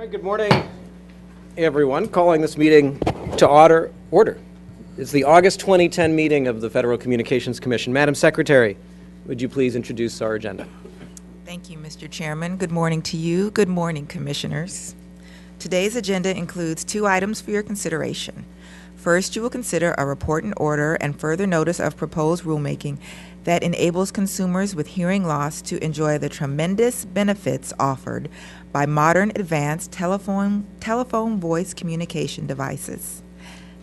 right, good morning, everyone. Calling this meeting to order. It's the August 2010 meeting of the Federal Communications Commission. Madam Secretary, would you please introduce our agenda? Thank you, Mr. Chairman. Good morning to you. Good morning, Commissioners. Today's agenda includes 2 items for your consideration. First, you will consider a report and order and further notice of proposed rulemaking that enables consumers with hearing loss to enjoy the tremendous benefits offered by modern advanced telephone voice communication devices.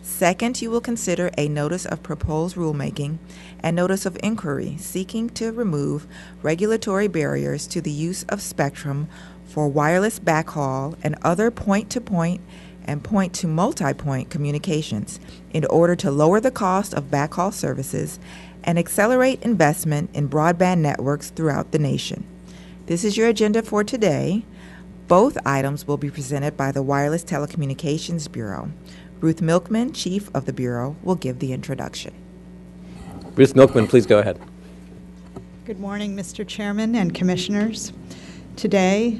Second, you will consider a notice of proposed rulemaking and notice of inquiry seeking to remove regulatory barriers to the use of spectrum for wireless backhaul and other point-to-point and point-to-multipoint communications in order to lower the cost of backhaul services and accelerate investment in broadband networks throughout the nation. This is your agenda for today. Both items will be presented by the Wireless Telecommunications Bureau. Ruth Milkman, Chief of the Bureau, will give the introduction. Ruth Milkman, please go ahead. Good morning, Mr. Chairman and Commissioners. Today,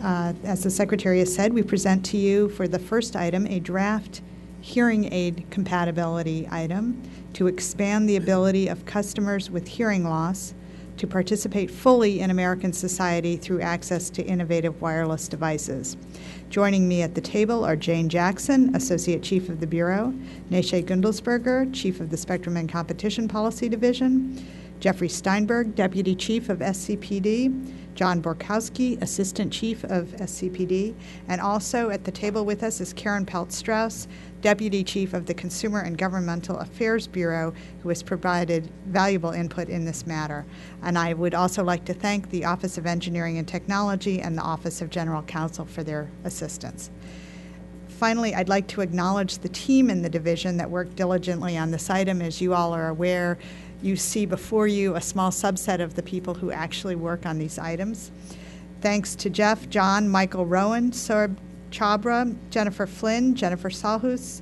as the Secretary has said, we present to you for the first item a draft hearing aid compatibility item to expand the ability of customers with hearing loss to participate fully in American society through access to innovative wireless devices. Joining me at the table are Jane Jackson, Associate Chief of the Bureau, Neshe Gundelsberger, Chief of the Spectrum and Competition Policy Division, Jeffrey Steinberg, Deputy Chief of SCPD, John Borkowski, Assistant Chief of SCPD, and also at the table with us is Karen Pelt-Strauss, Deputy Chief of the Consumer and Governmental Affairs Bureau, who has provided valuable input in this matter. And I would also like to thank the Office of Engineering and Technology and the Office of General Counsel for their assistance. Finally, I'd like to acknowledge the team in the division that worked diligently on this item. As you all are aware, you see before you a small subset of the people who actually work on these items. Thanks to Jeff, John, Michael Rowan, Saurabh Chabra, Jennifer Flynn, Jennifer Salhus,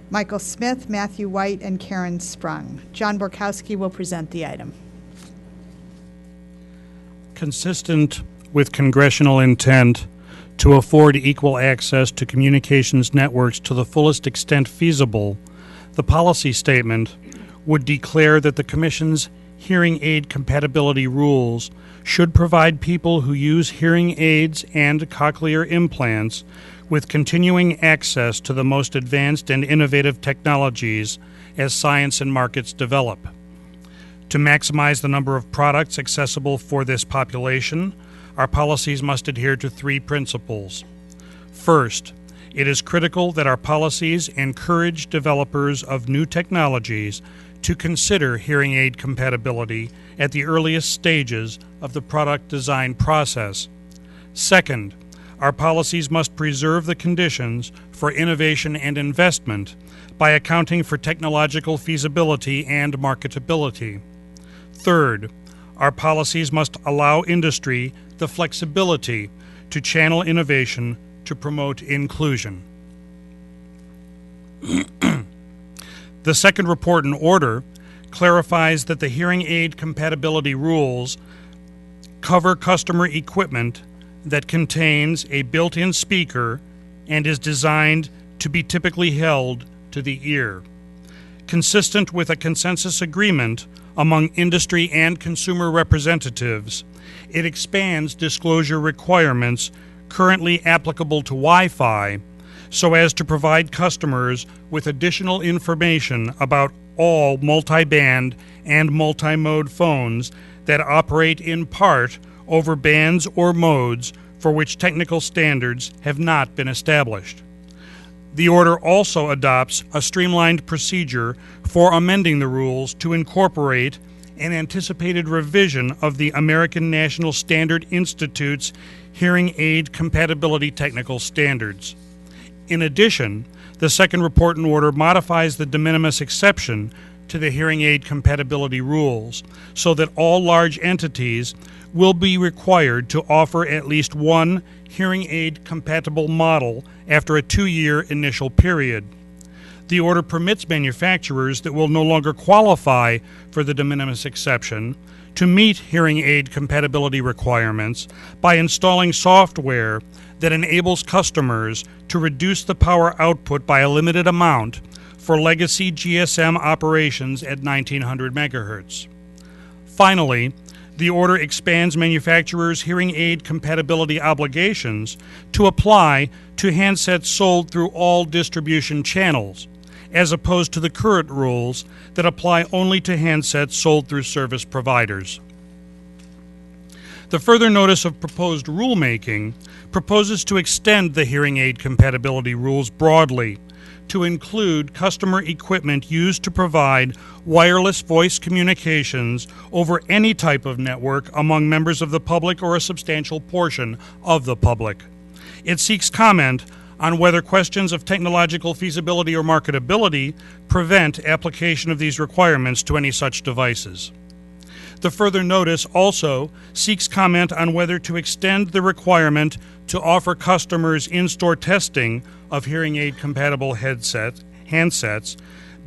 Michael Smith, Matthew White, and Karen Sprung. John Borkowski will present the item. Consistent with congressional intent to afford equal access to communications networks to the fullest extent feasible, the policy statement would declare that the Commission's hearing aid compatibility rules should provide people who use hearing aids and cochlear implants with continuing access to the most advanced and innovative technologies as science and markets develop. To maximize the number of products accessible for this population, our policies must adhere to 3 principles. First, it is critical that our policies encourage developers of new technologies to consider hearing aid compatibility at the earliest stages of the product design process. Second, our policies must preserve the conditions for innovation and investment by accounting for technological feasibility and marketability. Third, our policies must allow industry the flexibility to channel innovation to promote inclusion. The second report and order clarifies that the hearing aid compatibility rules cover customer equipment that contains a built-in speaker and is designed to be typically held to the ear. Consistent with a consensus agreement among industry and consumer representatives, it expands disclosure requirements currently applicable to Wi-Fi so as to provide customers with additional information about all multi-band and multi-mode phones that operate in part over bands or modes for which technical standards have not been established. The order also adopts a streamlined procedure for amending the rules to incorporate an anticipated revision of the American National Standard Institute's hearing aid compatibility technical standards. In addition, the second report and order modifies the de minimis exception to the hearing aid compatibility rules so that all large entities will be required to offer at least one hearing aid compatible model after a 2-year initial period. The order permits manufacturers that will no longer qualify for the de minimis exception to meet hearing aid compatibility requirements by installing software that enables customers to reduce the power output by a limited amount for legacy GSM operations at 1900 megahertz. Finally, the order expands manufacturers' hearing aid compatibility obligations to apply to handsets sold through all distribution channels, as opposed to the current rules that apply only to handsets sold through service providers. The further notice of proposed rulemaking proposes to extend the hearing aid compatibility rules broadly to include customer equipment used to provide wireless voice communications over any type of network among members of the public or a substantial portion of the public. It seeks comment on whether questions of technological feasibility or marketability prevent application of these requirements to any such devices. The further notice also seeks comment on whether to extend the requirement to offer customers in-store testing of hearing aid compatible handsets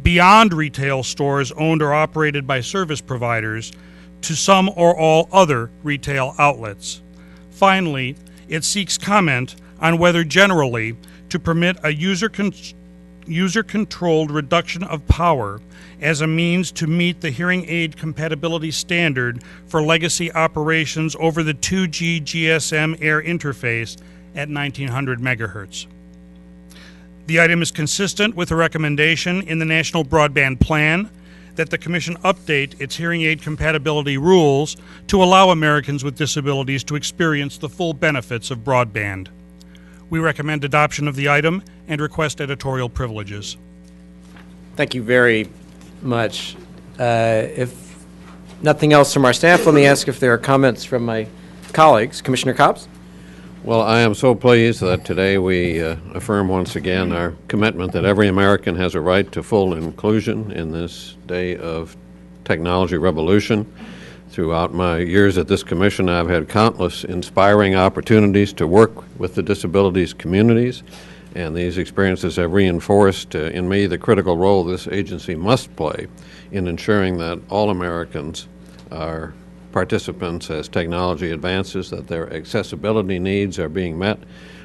beyond retail stores owned or operated by service providers to some or all other retail outlets. Finally, it seeks comment on whether generally to permit a user-controlled reduction of power as a means to meet the hearing aid compatibility standard for legacy operations over the 2G GSM air interface at 1900 megahertz. The item is consistent with a recommendation in the National Broadband Plan that the Commission update its hearing aid compatibility rules to allow Americans with disabilities to experience the full benefits of broadband. We recommend adoption of the item and request editorial privileges. Thank you very much. If nothing else from our staff, let me ask if there are comments from my colleagues. Commissioner Cobbs? Well, I am so pleased that today we affirm once again our commitment that every American has a right to full inclusion in this day of technology revolution. Throughout my years at this commission, I've had countless inspiring opportunities to work with the disabilities communities, and these experiences have reinforced in me the critical role this agency must play in ensuring that all Americans are participants as technology advances, that their accessibility needs are being met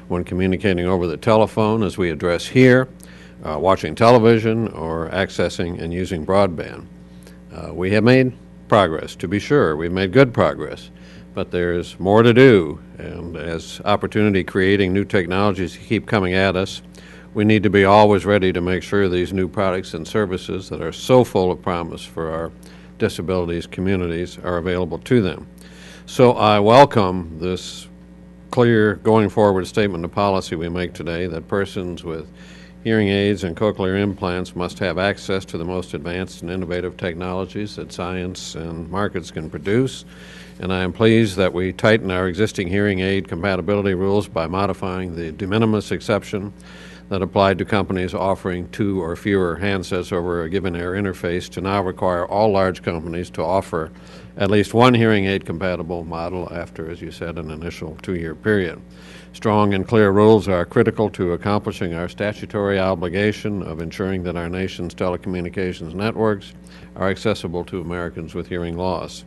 when communicating over the telephone, as we address here, watching television, or accessing and using broadband. We have made progress, to be sure. We've made good progress, but there's more to do, and as opportunity creating new technologies keep coming at us, we need to be always ready to make sure these new products and services that are so full of promise for our disabilities communities are available to them. So I welcome this clear going forward statement of policy we make today that persons with hearing aids and cochlear implants must have access to the most advanced and innovative technologies that science and markets can produce. And I am pleased that we tighten our existing hearing aid compatibility rules by modifying the de minimis exception that applied to companies offering 2 or fewer handsets over a given air interface to now require all large companies to offer at least one hearing aid compatible model after, as you said, an initial 2-year period. Strong and clear rules are critical to accomplishing our statutory obligation of ensuring that our nation's telecommunications networks are accessible to Americans with hearing loss.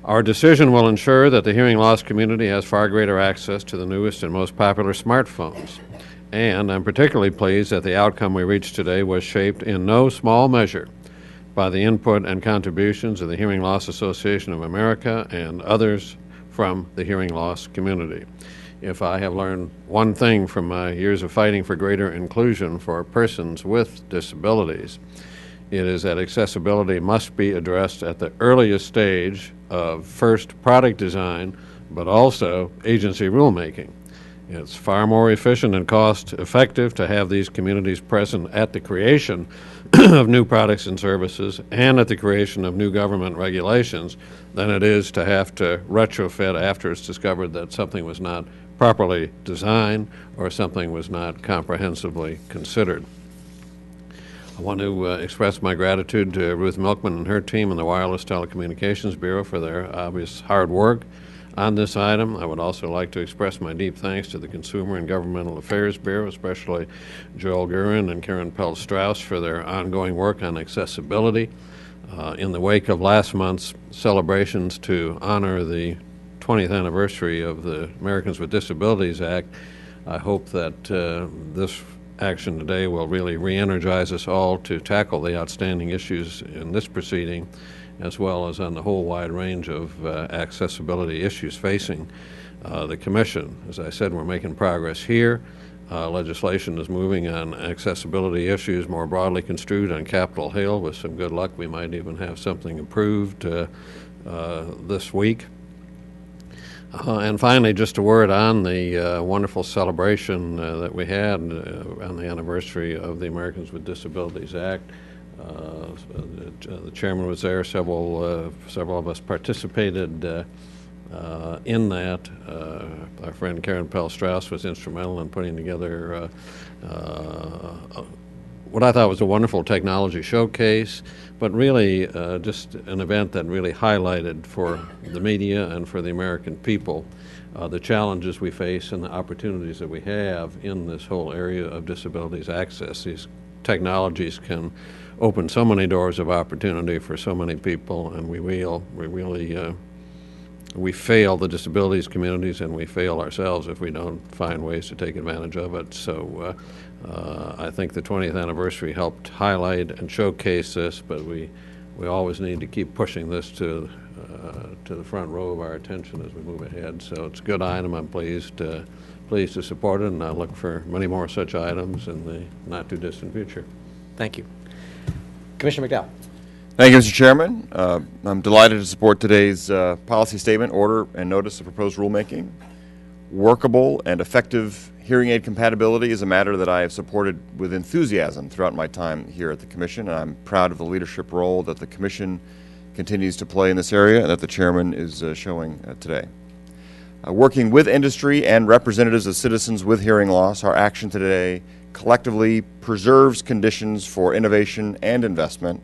Our decision will ensure that the hearing loss community has far greater access to the newest and most popular smartphones. And I'm particularly pleased that the outcome we reached today was shaped in no small measure by the input and contributions of the Hearing Loss Association of America and others from the hearing loss community. If I have learned one thing from my years of fighting for greater inclusion for persons with disabilities, it is that accessibility must be addressed at the earliest stage of first product design, but also agency rulemaking. It's far more efficient and cost-effective to have these communities present at the creation of new products and services and at the creation of new government regulations than it is to have to retrofit after it's discovered that something was not properly designed or something was not comprehensively considered. I want to express my gratitude to Ruth Milkman and her team and the Wireless Telecommunications Bureau for their obvious hard work on this item. I would also like to express my deep thanks to the Consumer and Governmental Affairs Bureau, especially Joel Guerin and Karen Pell-Strauss for their ongoing work on accessibility. In the wake of last month's celebrations to honor the 20th anniversary of the Americans with Disabilities Act, I hope that this action today will really re-energize us all to tackle the outstanding issues in this proceeding, as well as on the whole wide range of accessibility issues facing the Commission. As I said, we're making progress here. Legislation is moving on accessibility issues more broadly construed on Capitol Hill. With some good luck, we might even have something approved this week. And finally, just a word on the wonderful celebration that we had on the anniversary of the Americans with Disabilities Act. The chairman was there. Several of us participated in that. Our friend Karen Pell-Strauss was instrumental in putting together what I thought was a wonderful technology showcase, but really just an event that really highlighted for the media and for the American people the challenges we face and the opportunities that we have in this whole area of disabilities access. These technologies can open so many doors of opportunity for so many people, and we fail the disabilities communities, and we fail ourselves if we don't find ways to take advantage of it. So I think the 20th anniversary helped highlight and showcase this, but we always need to keep pushing this to the front row of our attention as we move ahead. So it's a good item. I'm pleased to support it, and I look for many more such items in the not-too-distant future. Thank you. Commissioner McDowell. Thank you, Mr. Chairman. I'm delighted to support today's policy statement, order, and notice of proposed rulemaking. Workable and effective hearing aid compatibility is a matter that I have supported with enthusiasm throughout my time here at the Commission, and I'm proud of the leadership role that the Commission continues to play in this area and that the Chairman is showing today. Working with industry and representatives of citizens with hearing loss, our action today collectively preserves conditions for innovation and investment,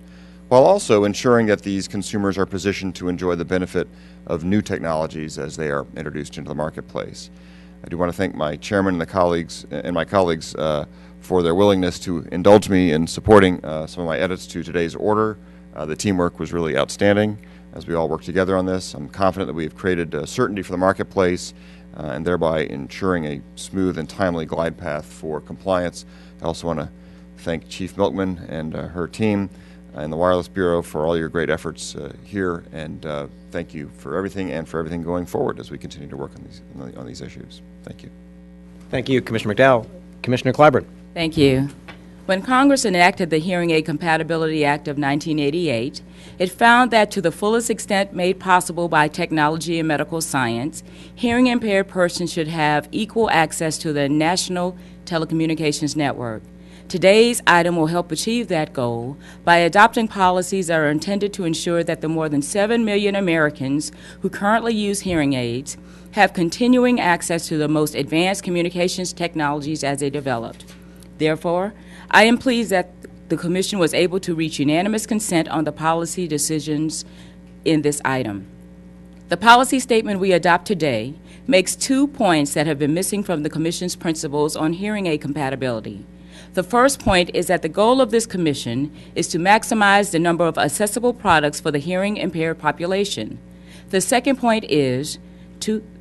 while also ensuring that these consumers are positioned to enjoy the benefit of new technologies as they are introduced into the marketplace. I do want to thank my chairman and my colleagues for their willingness to indulge me in supporting some of my edits to today's order. The teamwork was really outstanding as we all work together on this. I'm confident that we have created certainty for the marketplace and thereby ensuring a smooth and timely glide path for compliance. I also want to thank Chief Milkman and her team and the Wireless Bureau for all your great efforts here, and thank you for everything and for everything going forward as we continue to work on these issues. Thank you. Thank you, Commissioner McDowell. Commissioner Clyburn. Thank you. When Congress enacted the Hearing Aid Compatibility Act of 1988, it found that to the fullest extent made possible by technology and medical science, hearing impaired persons should have equal access to the national telecommunications network. Today's item will help achieve that goal by adopting policies that are intended to ensure that the more than 7 million Americans who currently use hearing aids have continuing access to the most advanced communications technologies as they developed. Therefore, I am pleased that the Commission was able to reach unanimous consent on the policy decisions in this item. The policy statement we adopt today makes 2 points that have been missing from the Commission's principles on hearing aid compatibility. The first point is that the goal of this Commission is to maximize the number of accessible products for the hearing impaired population. The second point is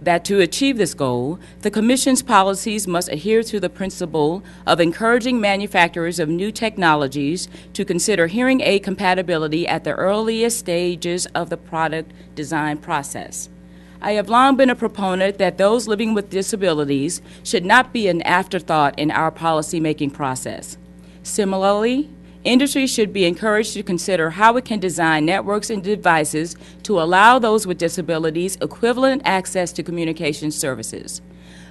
that to achieve this goal, the Commission's policies must adhere to the principle of encouraging manufacturers of new technologies to consider hearing aid compatibility at the earliest stages of the product design process. I have long been a proponent that those living with disabilities should not be an afterthought in our policymaking process. Similarly, industry should be encouraged to consider how it can design networks and devices to allow those with disabilities equivalent access to communication services.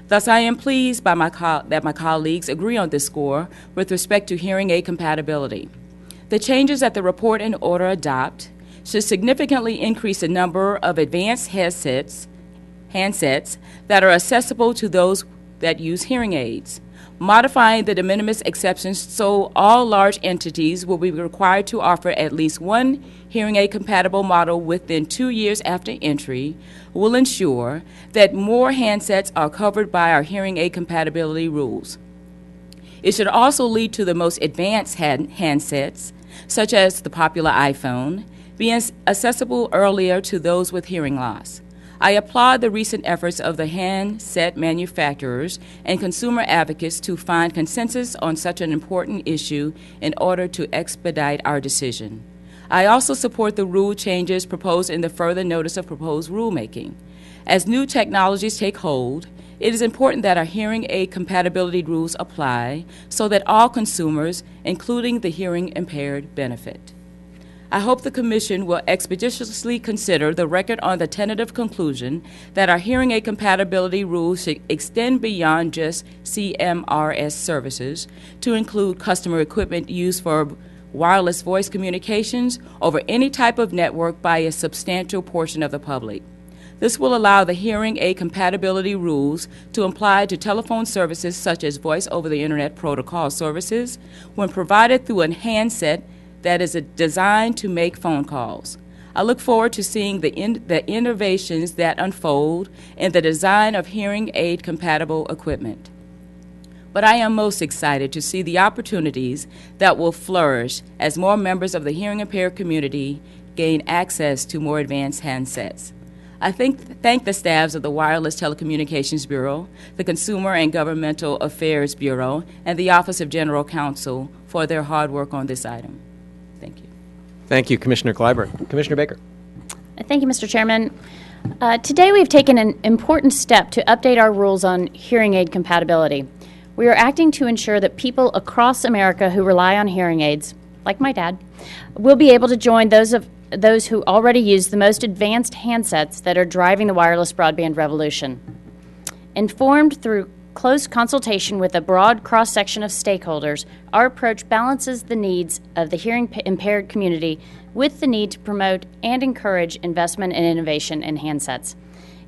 Thus, I am pleased that my colleagues agree on this score with respect to hearing aid compatibility. The changes that the report and order adopt should significantly increase the number of advanced handsets that are accessible to those that use hearing aids, modifying the de minimis exceptions so all large entities will be required to offer at least one hearing aid compatible model within 2 years after entry will ensure that more handsets are covered by our hearing aid compatibility rules. It should also lead to the most advanced handsets, such as the popular iPhone, being accessible earlier to those with hearing loss. I applaud the recent efforts of the handset manufacturers and consumer advocates to find consensus on such an important issue in order to expedite our decision. I also support the rule changes proposed in the further notice of proposed rulemaking. As new technologies take hold, it is important that our hearing aid compatibility rules apply so that all consumers, including the hearing impaired, benefit. I hope the Commission will expeditiously consider the record on the tentative conclusion that our hearing aid compatibility rules should extend beyond just CMRS services to include customer equipment used for wireless voice communications over any type of network by a substantial portion of the public. This will allow the hearing aid compatibility rules to apply to telephone services such as voice over the Internet protocol services when provided through a handset that is designed to make phone calls. I look forward to seeing the innovations that unfold in the design of hearing aid compatible equipment. But I am most excited to see the opportunities that will flourish as more members of the hearing impaired community gain access to more advanced handsets. I thank the staffs of the Wireless Telecommunications Bureau, the Consumer and Governmental Affairs Bureau, and the Office of General Counsel for their hard work on this item. Thank you. Thank you, Commissioner Clyburn. Commissioner Baker. Thank you, Mr. Chairman. Today we've taken an important step to update our rules on hearing aid compatibility. We are acting to ensure that people across America who rely on hearing aids, like my dad, will be able to join those who already use the most advanced handsets that are driving the wireless broadband revolution. Informed through close consultation with a broad cross-section of stakeholders, our approach balances the needs of the hearing impaired community with the need to promote and encourage investment and innovation in handsets.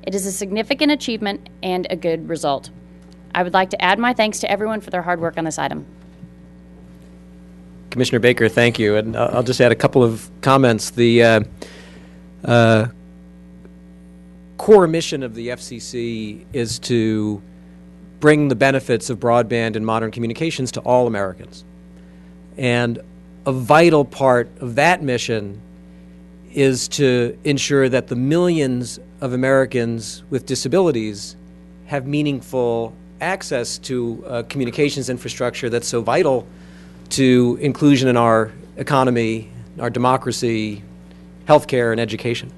It is a significant achievement and a good result. I would like to add my thanks to everyone for their hard work on this item. Commissioner Baker, thank you. And I'll just add a couple of comments. The core mission of the FCC is to bring the benefits of broadband and modern communications to all Americans. And a vital part of that mission is to ensure that the millions of Americans with disabilities have meaningful access to communications infrastructure that's so vital to inclusion in our economy, our democracy, healthcare, and education.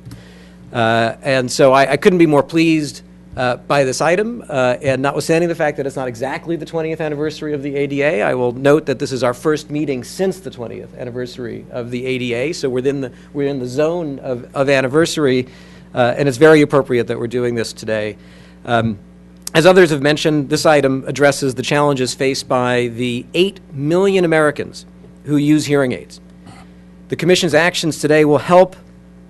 And so I couldn't be more pleased by this item, and notwithstanding the fact that it's not exactly the 20th anniversary of the ADA, I will note that this is our first meeting since the 20th anniversary of the ADA, so we're in the zone of anniversary, and it's very appropriate that we're doing this today. As others have mentioned, this item addresses the challenges faced by the 8 million Americans who use hearing aids. The Commission's actions today will help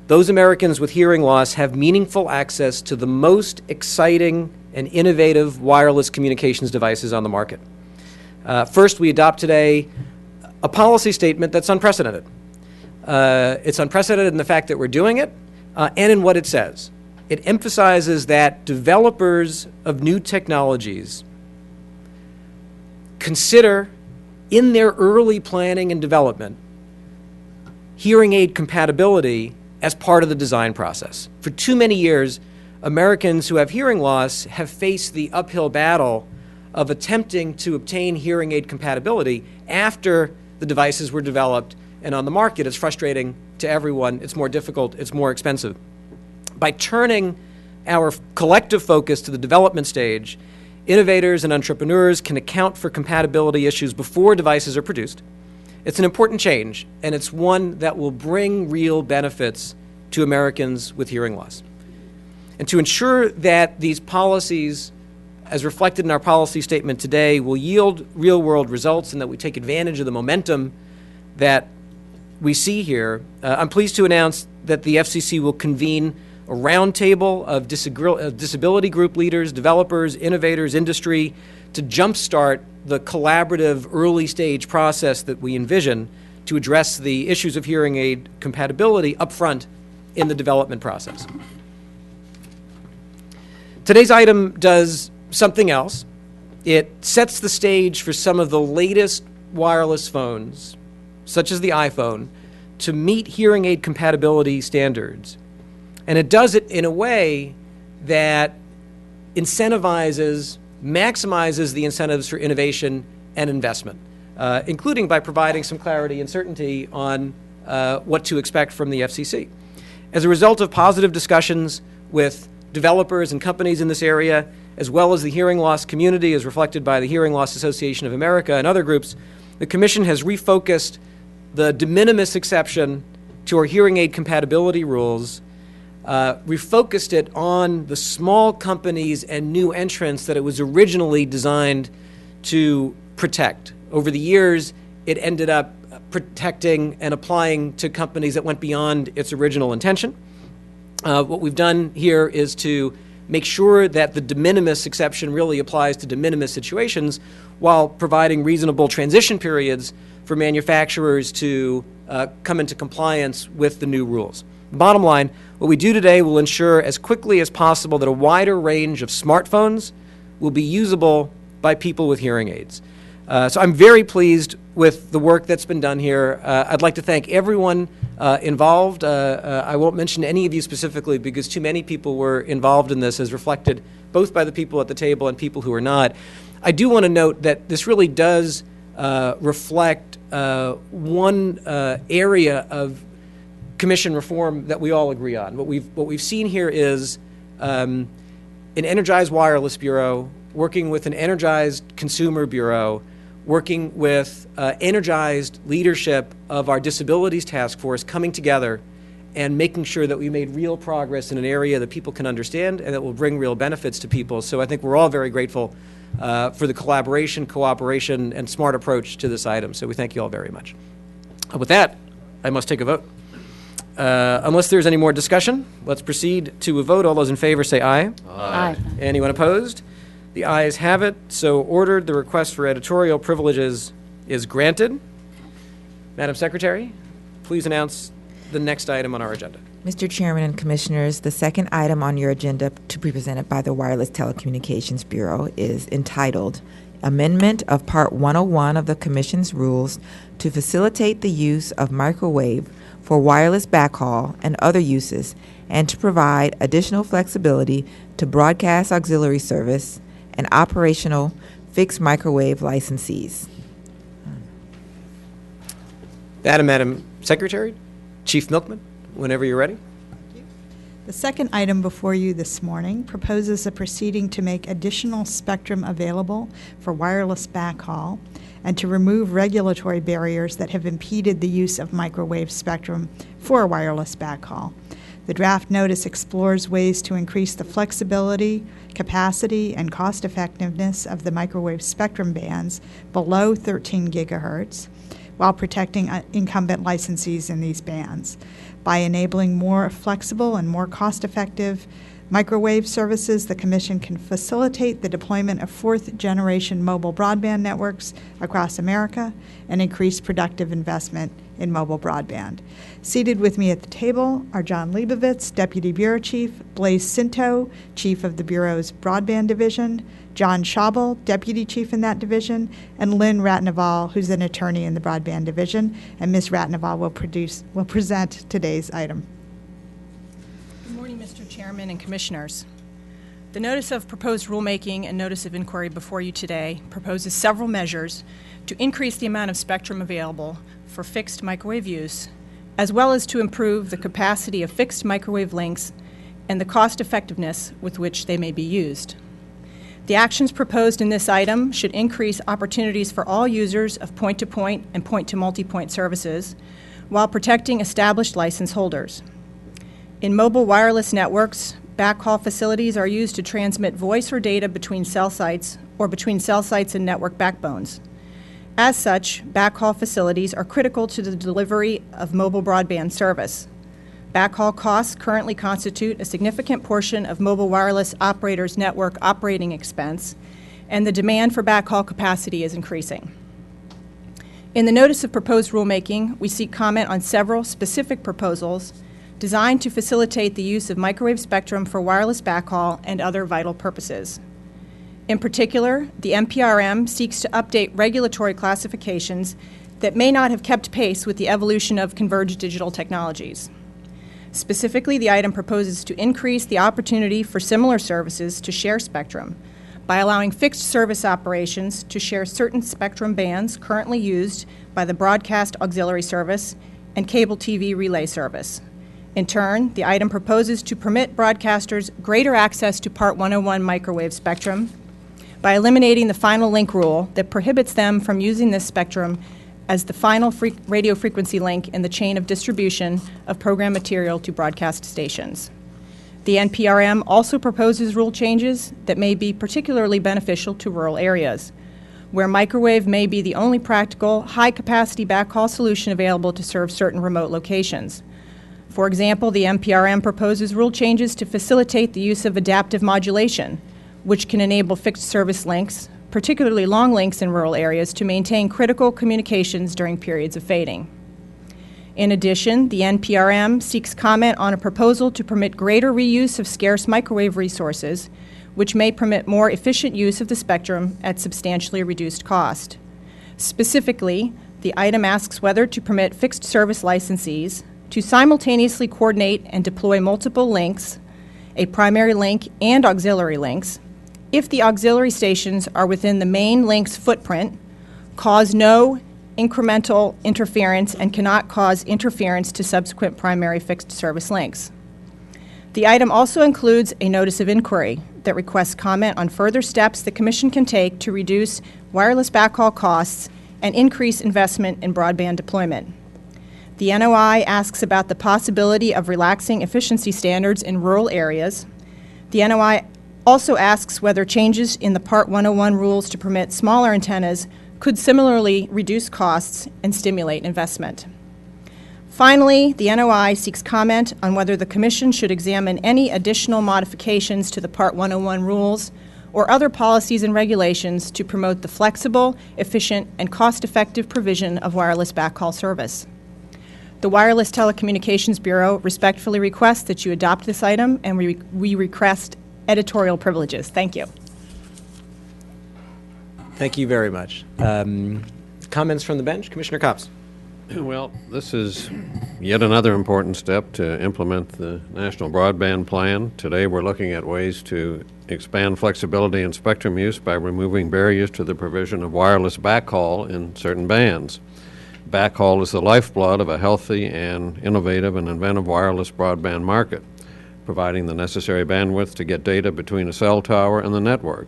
those Americans with hearing loss have meaningful access to the most exciting and innovative wireless communications devices on the market. First, we adopt today a policy statement that's unprecedented. It's unprecedented in the fact that we're doing it and in what it says. It emphasizes that developers of new technologies consider in their early planning and development hearing aid compatibility as part of the design process. For too many years, Americans who have hearing loss have faced the uphill battle of attempting to obtain hearing aid compatibility after the devices were developed and on the market. It's frustrating to everyone. It's more difficult. It's more expensive. By turning our collective focus to the development stage, innovators and entrepreneurs can account for compatibility issues before devices are produced. It's an important change, and it's one that will bring real benefits to Americans with hearing loss. And to ensure that these policies, as reflected in our policy statement today, will yield real-world results and that we take advantage of the momentum that we see here, I'm pleased to announce that the FCC will convene a roundtable of disability group leaders, developers, innovators, industry, to jumpstart the collaborative early stage process that we envision to address the issues of hearing aid compatibility up front in the development process. Today's item does something else. It sets the stage for some of the latest wireless phones, such as the iPhone, to meet hearing aid compatibility standards. And it does it in a way that maximizes the incentives for innovation and investment, including by providing some clarity and certainty on what to expect from the FCC. As a result of positive discussions with developers and companies in this area, as well as the hearing loss community as reflected by the Hearing Loss Association of America and other groups, the Commission has refocused the de minimis exception to our hearing aid compatibility rules, refocused it on the small companies and new entrants that it was originally designed to protect. Over the years, it ended up protecting and applying to companies that went beyond its original intention. What we've done here is to make sure that the de minimis exception really applies to de minimis situations while providing reasonable transition periods for manufacturers to come into compliance with the new rules. Bottom line, what we do today will ensure as quickly as possible that a wider range of smartphones will be usable by people with hearing aids. So I'm very pleased with the work that's been done here. I'd like to thank everyone involved. I won't mention any of you specifically because too many people were involved in this, as reflected both by the people at the table and people who are not. I do want to note that this really does reflect one area of Commission reform that we all agree on. What we've seen here is an energized wireless bureau working with an energized consumer bureau, working with energized leadership of our disabilities task force coming together and making sure that we made real progress in an area that people can understand and that will bring real benefits to people. So I think we're all very grateful for the collaboration, cooperation, and smart approach to this item. So we thank you all very much. With that, I must take a vote. Unless there's any more discussion, let's proceed to a vote. All those in favor say aye. Aye. Anyone opposed? The ayes have it. So ordered. The request for editorial privileges is granted. Madam Secretary, please announce the next item on our agenda. Mr. Chairman and Commissioners, the second item on your agenda to be presented by the Wireless Telecommunications Bureau is entitled Amendment of Part 101 of the Commission's Rules to facilitate the use of microwave for wireless backhaul and other uses, and to provide additional flexibility to broadcast auxiliary service and operational fixed microwave licensees. Madam Secretary, Chief Milkman, whenever you're ready. The second item before you this morning proposes a proceeding to make additional spectrum available for wireless backhaul and to remove regulatory barriers that have impeded the use of microwave spectrum for wireless backhaul. The draft notice explores ways to increase the flexibility, capacity, and cost-effectiveness of the microwave spectrum bands below 13 gigahertz while protecting incumbent licensees in these bands by enabling more flexible and more cost-effective microwave services. The Commission can facilitate the deployment of fourth-generation mobile broadband networks across America and increase productive investment in mobile broadband. Seated with me at the table are John Leibovitz, Deputy Bureau Chief, Blaise Cinto, Chief of the Bureau's Broadband Division, John Schabel, Deputy Chief in that division, and Lynn Ratneval, who's an attorney in the Broadband Division. And Ms. Ratneval will present today's item. Good morning, Mr. Chairman and Commissioners. The Notice of Proposed Rulemaking and Notice of Inquiry before you today proposes several measures to increase the amount of spectrum available for fixed microwave use, as well as to improve the capacity of fixed microwave links and the cost effectiveness with which they may be used. The actions proposed in this item should increase opportunities for all users of point-to-point and point-to-multipoint services while protecting established license holders. In mobile wireless networks, backhaul facilities are used to transmit voice or data between cell sites or between cell sites and network backbones. As such, backhaul facilities are critical to the delivery of mobile broadband service. Backhaul costs currently constitute a significant portion of mobile wireless operators' network operating expense, and the demand for backhaul capacity is increasing. In the Notice of Proposed Rulemaking, we seek comment on several specific proposals designed to facilitate the use of microwave spectrum for wireless backhaul and other vital purposes. In particular, the NPRM seeks to update regulatory classifications that may not have kept pace with the evolution of converged digital technologies. Specifically, the item proposes to increase the opportunity for similar services to share spectrum by allowing fixed service operations to share certain spectrum bands currently used by the Broadcast Auxiliary Service and Cable TV Relay Service. In turn, the item proposes to permit broadcasters greater access to Part 101 microwave spectrum by eliminating the final link rule that prohibits them from using this spectrum as the final radio frequency link in the chain of distribution of program material to broadcast stations. The NPRM also proposes rule changes that may be particularly beneficial to rural areas, where microwave may be the only practical, high-capacity backhaul solution available to serve certain remote locations. For example, the NPRM proposes rule changes to facilitate the use of adaptive modulation, which can enable fixed service links, particularly long links in rural areas, to maintain critical communications during periods of fading. In addition, the NPRM seeks comment on a proposal to permit greater reuse of scarce microwave resources, which may permit more efficient use of the spectrum at substantially reduced cost. Specifically, the item asks whether to permit fixed service licensees to simultaneously coordinate and deploy multiple links, a primary link and auxiliary links, if the auxiliary stations are within the main link's footprint, cause no incremental interference, and cannot cause interference to subsequent primary fixed service links. The item also includes a notice of inquiry that requests comment on further steps the Commission can take to reduce wireless backhaul costs and increase investment in broadband deployment. The NOI asks about the possibility of relaxing efficiency standards in rural areas. The NOI also asks whether changes in the Part 101 rules to permit smaller antennas could similarly reduce costs and stimulate investment. Finally, the NOI seeks comment on whether the Commission should examine any additional modifications to the Part 101 rules or other policies and regulations to promote the flexible, efficient, and cost-effective provision of wireless backhaul service. The Wireless Telecommunications Bureau respectfully requests that you adopt this item, and we request editorial privileges. Thank you. Thank you very much. Comments from the bench? Commissioner Copps. Well, this is yet another important step to implement the National Broadband Plan. Today we're looking at ways to expand flexibility in spectrum use by removing barriers to the provision of wireless backhaul in certain bands. Backhaul is the lifeblood of a healthy and innovative and inventive wireless broadband market, providing the necessary bandwidth to get data between a cell tower and the network.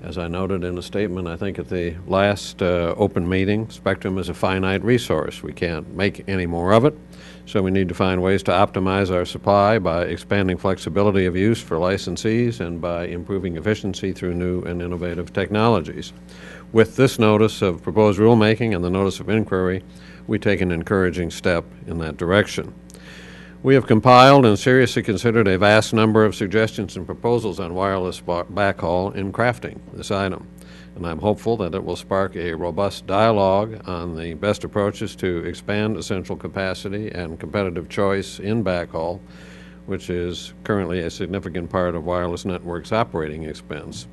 As I noted in a statement, I think at the last open meeting, spectrum is a finite resource. We can't make any more of it, so we need to find ways to optimize our supply by expanding flexibility of use for licensees and by improving efficiency through new and innovative technologies. With this notice of proposed rulemaking and the notice of inquiry, we take an encouraging step in that direction. We have compiled and seriously considered a vast number of suggestions and proposals on wireless backhaul in crafting this item, and I'm hopeful that it will spark a robust dialogue on the best approaches to expand essential capacity and competitive choice in backhaul, which is currently a significant part of wireless networks' operating expense.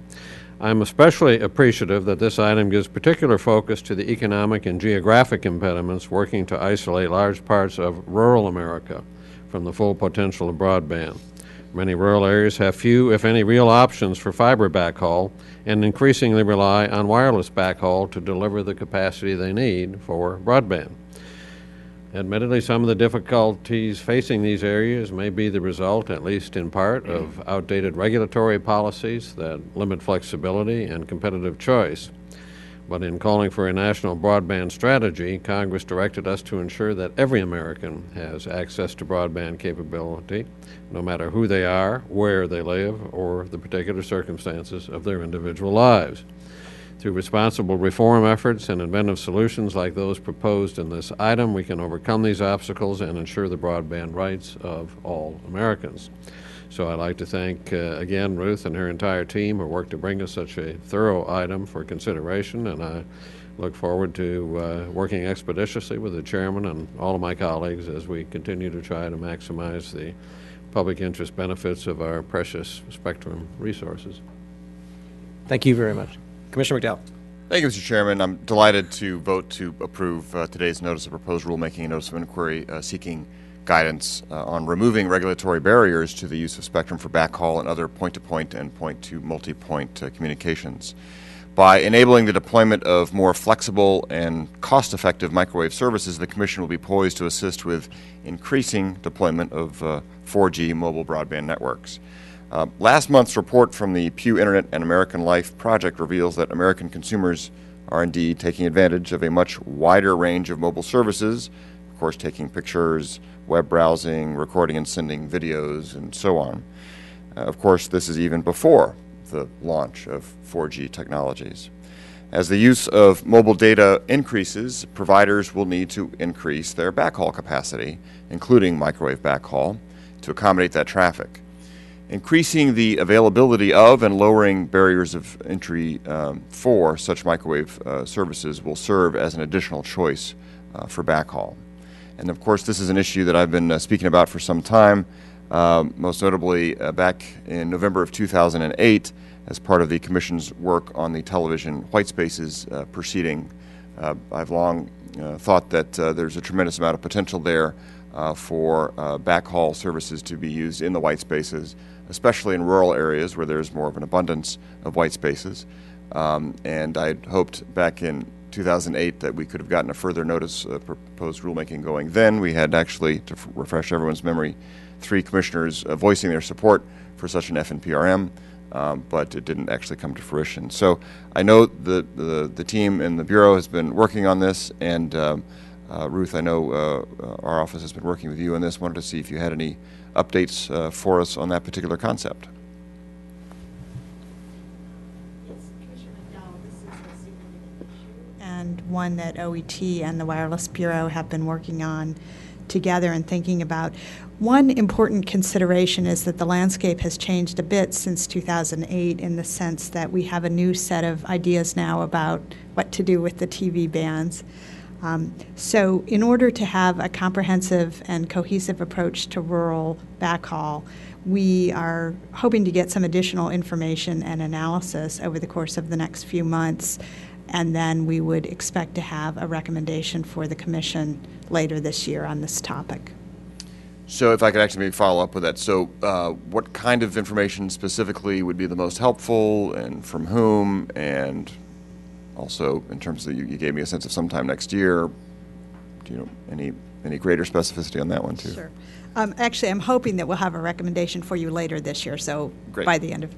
I'm especially appreciative that this item gives particular focus to the economic and geographic impediments working to isolate large parts of rural America from the full potential of broadband. Many rural areas have few, if any, real options for fiber backhaul and increasingly rely on wireless backhaul to deliver the capacity they need for broadband. Admittedly, some of the difficulties facing these areas may be the result, at least in part, of outdated regulatory policies that limit flexibility and competitive choice. But in calling for a national broadband strategy, Congress directed us to ensure that every American has access to broadband capability, no matter who they are, where they live, or the particular circumstances of their individual lives. Through responsible reform efforts and inventive solutions like those proposed in this item, we can overcome these obstacles and ensure the broadband rights of all Americans. So I'd like to thank, again, Ruth and her entire team who worked to bring us such a thorough item for consideration, and I look forward to working expeditiously with the chairman and all of my colleagues as we continue to try to maximize the public interest benefits of our precious spectrum resources. Thank you very much. Commissioner McDowell. Thank you, Mr. Chairman. I'm delighted to vote to approve today's notice of proposed rulemaking and notice of inquiry seeking guidance on removing regulatory barriers to the use of spectrum for backhaul and other point-to-point and point-to-multipoint communications. By enabling the deployment of more flexible and cost-effective microwave services, the Commission will be poised to assist with increasing deployment of 4G mobile broadband networks. Last month's report from the Pew Internet and American Life project reveals that American consumers are indeed taking advantage of a much wider range of mobile services, of course taking pictures, web browsing, recording and sending videos, and so on. Of course, this is even before the launch of 4G technologies. As the use of mobile data increases, providers will need to increase their backhaul capacity, including microwave backhaul, to accommodate that traffic. Increasing the availability of and lowering barriers of entry for such microwave services will serve as an additional choice for backhaul. And of course, this is an issue that I've been speaking about for some time, most notably back in November of 2008 as part of the Commission's work on the television white spaces proceeding. I've long thought that there's a tremendous amount of potential there for backhaul services to be used in the white spaces, especially in rural areas where there's more of an abundance of white spaces. And I hoped back in 2008 that we could have gotten a further notice of proposed rulemaking going then. We had actually, to refresh everyone's memory, 3 commissioners voicing their support for such an FNPRM, but it didn't actually come to fruition. So I know the team in the Bureau has been working on this, and Ruth, I know our office has been working with you on this. Wanted to see if you had any updates for us on that particular concept. And one that OET and the Wireless Bureau have been working on together and thinking about. One important consideration is that the landscape has changed a bit since 2008 in the sense that we have a new set of ideas now about what to do with the TV bands. So in order to have a comprehensive and cohesive approach to rural backhaul, we are hoping to get some additional information and analysis over the course of the next few months, and then we would expect to have a recommendation for the Commission later this year on this topic. So if I could actually maybe follow up with that. So what kind of information specifically would be the most helpful, and from whom, and also in terms of, you gave me a sense of sometime next year. Do you know any greater specificity on that one too? Sure. Actually, I'm hoping that we'll have a recommendation for you later this year, so Great. by the end of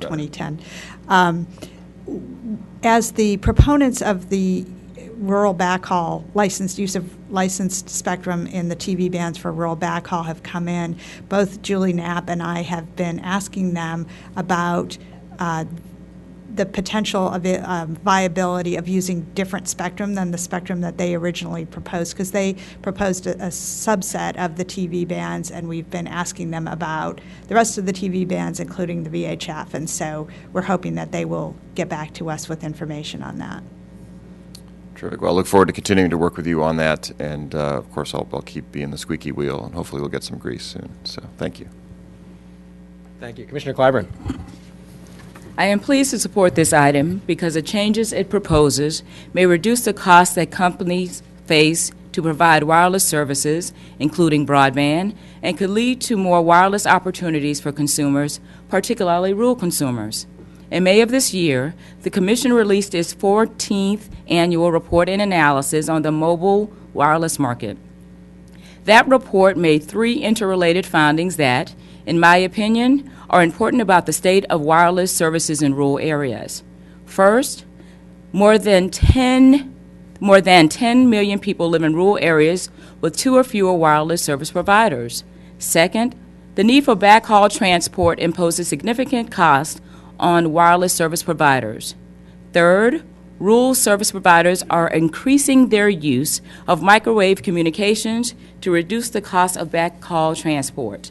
2010. As the proponents of the rural backhaul use of licensed spectrum in the TV bands for rural backhaul have come in, both Julie Knapp and I have been asking them about the potential of viability of using different spectrum than the spectrum that they originally proposed, because they proposed a subset of the TV bands, and we've been asking them about the rest of the TV bands, including the VHF, and so we're hoping that they will get back to us with information on that. Terrific. Well, I look forward to continuing to work with you on that, and of course I'll keep being the squeaky wheel, and hopefully we'll get some grease soon. So thank you. Thank you. Commissioner Clyburn. I am pleased to support this item because the changes it proposes may reduce the costs that companies face to provide wireless services, including broadband, and could lead to more wireless opportunities for consumers, particularly rural consumers. In May of this year, the Commission released its 14th annual report and analysis on the mobile wireless market. That report made 3 interrelated findings that, in my opinion, are important about the state of wireless services in rural areas. First, more than 10 million people live in rural areas with 2 or fewer wireless service providers. Second, the need for backhaul transport imposes significant cost on wireless service providers. Third, rural service providers are increasing their use of microwave communications to reduce the cost of backhaul transport.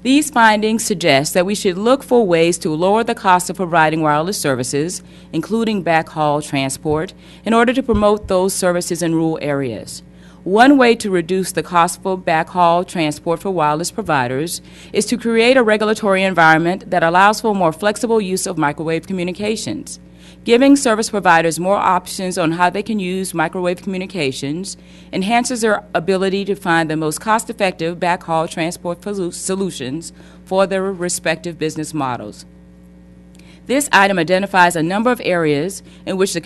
These findings suggest that we should look for ways to lower the cost of providing wireless services, including backhaul transport, in order to promote those services in rural areas. One way to reduce the cost for backhaul transport for wireless providers is to create a regulatory environment that allows for more flexible use of microwave communications. Giving service providers more options on how they can use microwave communications enhances their ability to find the most cost-effective backhaul transport solutions for their respective business models. This item identifies a number of areas in which the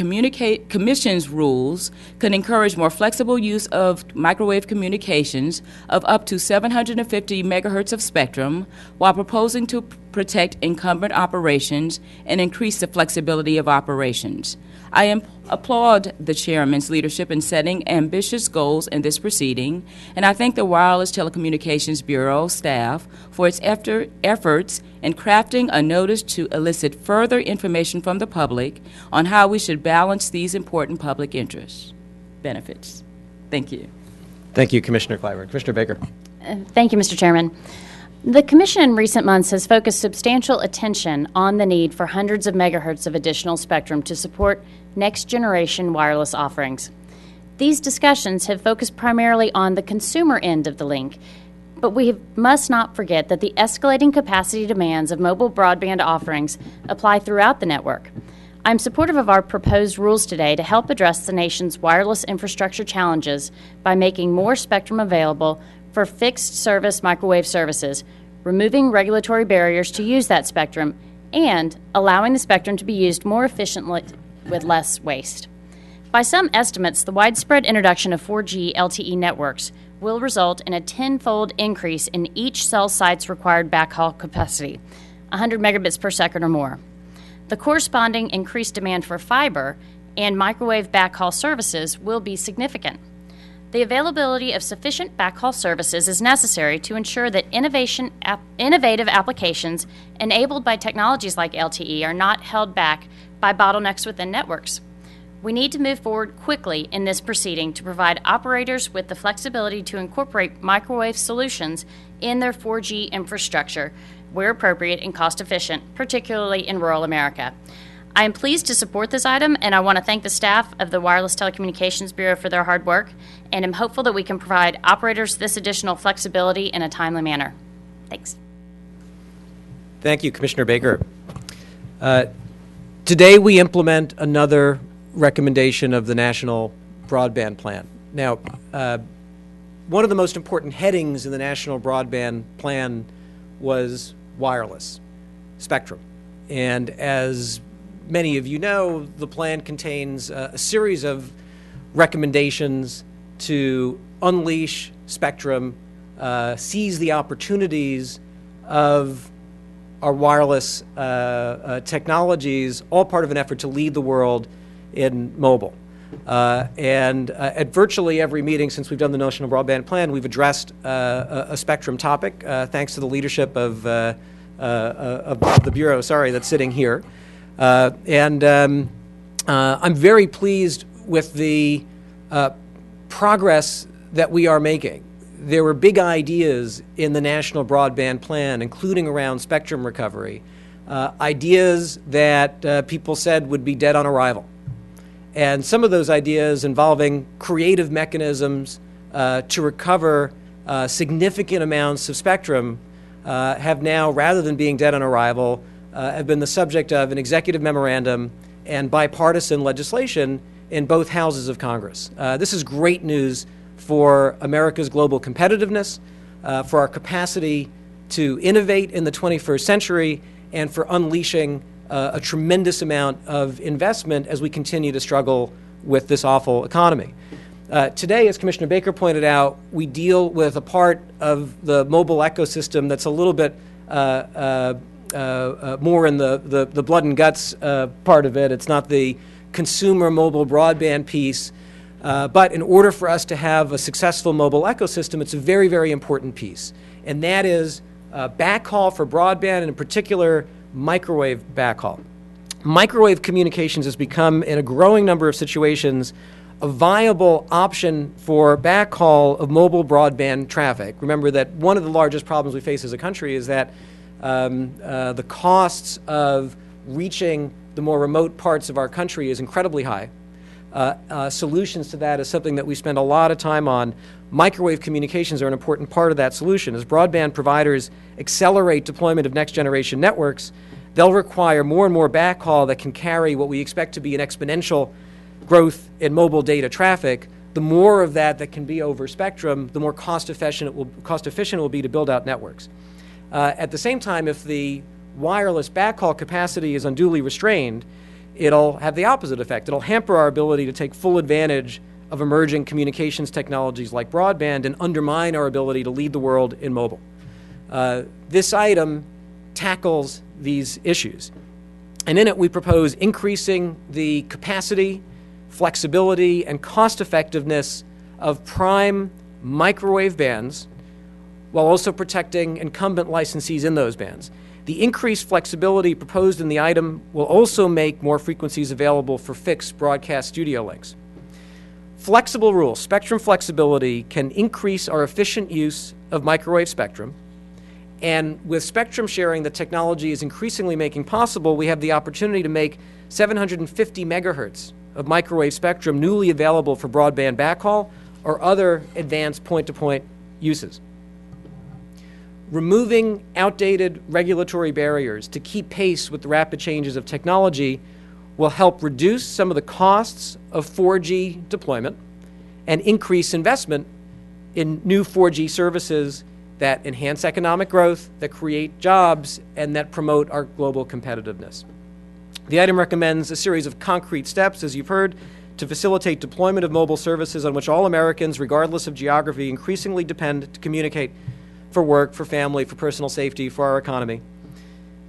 Commission's rules could encourage more flexible use of microwave communications of up to 750 megahertz of spectrum, while proposing to protect incumbent operations and increase the flexibility of operations. I applaud the Chairman's leadership in setting ambitious goals in this proceeding, and I thank the Wireless Telecommunications Bureau staff for its efforts in crafting a notice to elicit further information from the public on how we should balance these important public interest benefits. Thank you. Thank you, Commissioner Clyburn. Commissioner Baker. Thank you, Mr. Chairman. The Commission in recent months has focused substantial attention on the need for hundreds of megahertz of additional spectrum to support next-generation wireless offerings. These discussions have focused primarily on the consumer end of the link, but we must not forget that the escalating capacity demands of mobile broadband offerings apply throughout the network. I'm supportive of our proposed rules today to help address the nation's wireless infrastructure challenges by making more spectrum available for fixed-service microwave services, removing regulatory barriers to use that spectrum, and allowing the spectrum to be used more efficiently with less waste. By some estimates, the widespread introduction of 4G LTE networks will result in a tenfold increase in each cell site's required backhaul capacity, 100 megabits per second or more. The corresponding increased demand for fiber and microwave backhaul services will be significant. The availability of sufficient backhaul services is necessary to ensure that innovative applications enabled by technologies like LTE are not held back by bottlenecks within networks. We need to move forward quickly in this proceeding to provide operators with the flexibility to incorporate microwave solutions in their 4G infrastructure where appropriate and cost efficient, particularly in rural America. I am pleased to support this item, and I want to thank the staff of the Wireless Telecommunications Bureau for their hard work, and am hopeful that we can provide operators this additional flexibility in a timely manner. Thanks. Thank you, Commissioner Baker. Today we implement another recommendation of the National Broadband Plan. Now, one of the most important headings in the National Broadband Plan was wireless spectrum. And as many of you know, the plan contains a series of recommendations to unleash spectrum, seize the opportunities of our wireless technologies, all part of an effort to lead the world in mobile. And at virtually every meeting since we've done the National Broadband Plan, we've addressed a spectrum topic, thanks to the leadership of the Bureau, that's sitting here. I'm very pleased with the progress that we are making. There were big ideas in the National Broadband Plan, including around spectrum recovery, ideas that people said would be dead on arrival. And some of those ideas involving creative mechanisms to recover significant amounts of spectrum have now, rather than being dead on arrival, have been the subject of an executive memorandum and bipartisan legislation in both houses of Congress. This is great news for America's global competitiveness, for our capacity to innovate in the 21st century, and for unleashing a tremendous amount of investment as we continue to struggle with this awful economy. Today, as Commissioner Baker pointed out, we deal with a part of the mobile ecosystem that's a little bit more in the blood and guts part of it. It's not the consumer mobile broadband piece. But in order for us to have a successful mobile ecosystem, it's a very, very important piece. And that is backhaul for broadband, and in particular, microwave backhaul. Microwave communications has become, in a growing number of situations, a viable option for backhaul of mobile broadband traffic. Remember that one of the largest problems we face as a country is that the costs of reaching the more remote parts of our country is incredibly high. Solutions to that is something that we spend a lot of time on. Microwave communications are an important part of that solution. As broadband providers accelerate deployment of next-generation networks, they'll require more and more backhaul that can carry what we expect to be an exponential growth in mobile data traffic. The more of that can be over spectrum, the more cost efficient it will be to build out networks. At the same time, if the wireless backhaul capacity is unduly restrained, it'll have the opposite effect. It'll hamper our ability to take full advantage of emerging communications technologies like broadband and undermine our ability to lead the world in mobile. This item tackles these issues. And in it, we propose increasing the capacity, flexibility, and cost effectiveness of prime microwave bands while also protecting incumbent licensees in those bands. The increased flexibility proposed in the item will also make more frequencies available for fixed broadcast studio links. Flexible rules, spectrum flexibility, can increase our efficient use of microwave spectrum. And with spectrum sharing that technology is increasingly making possible, we have the opportunity to make 750 megahertz of microwave spectrum newly available for broadband backhaul or other advanced point-to-point uses. Removing outdated regulatory barriers to keep pace with the rapid changes of technology will help reduce some of the costs of 4G deployment and increase investment in new 4G services that enhance economic growth, that create jobs, and that promote our global competitiveness. The item recommends a series of concrete steps, as you've heard, to facilitate deployment of mobile services on which all Americans, regardless of geography, increasingly depend to communicate for work, for family, for personal safety, for our economy.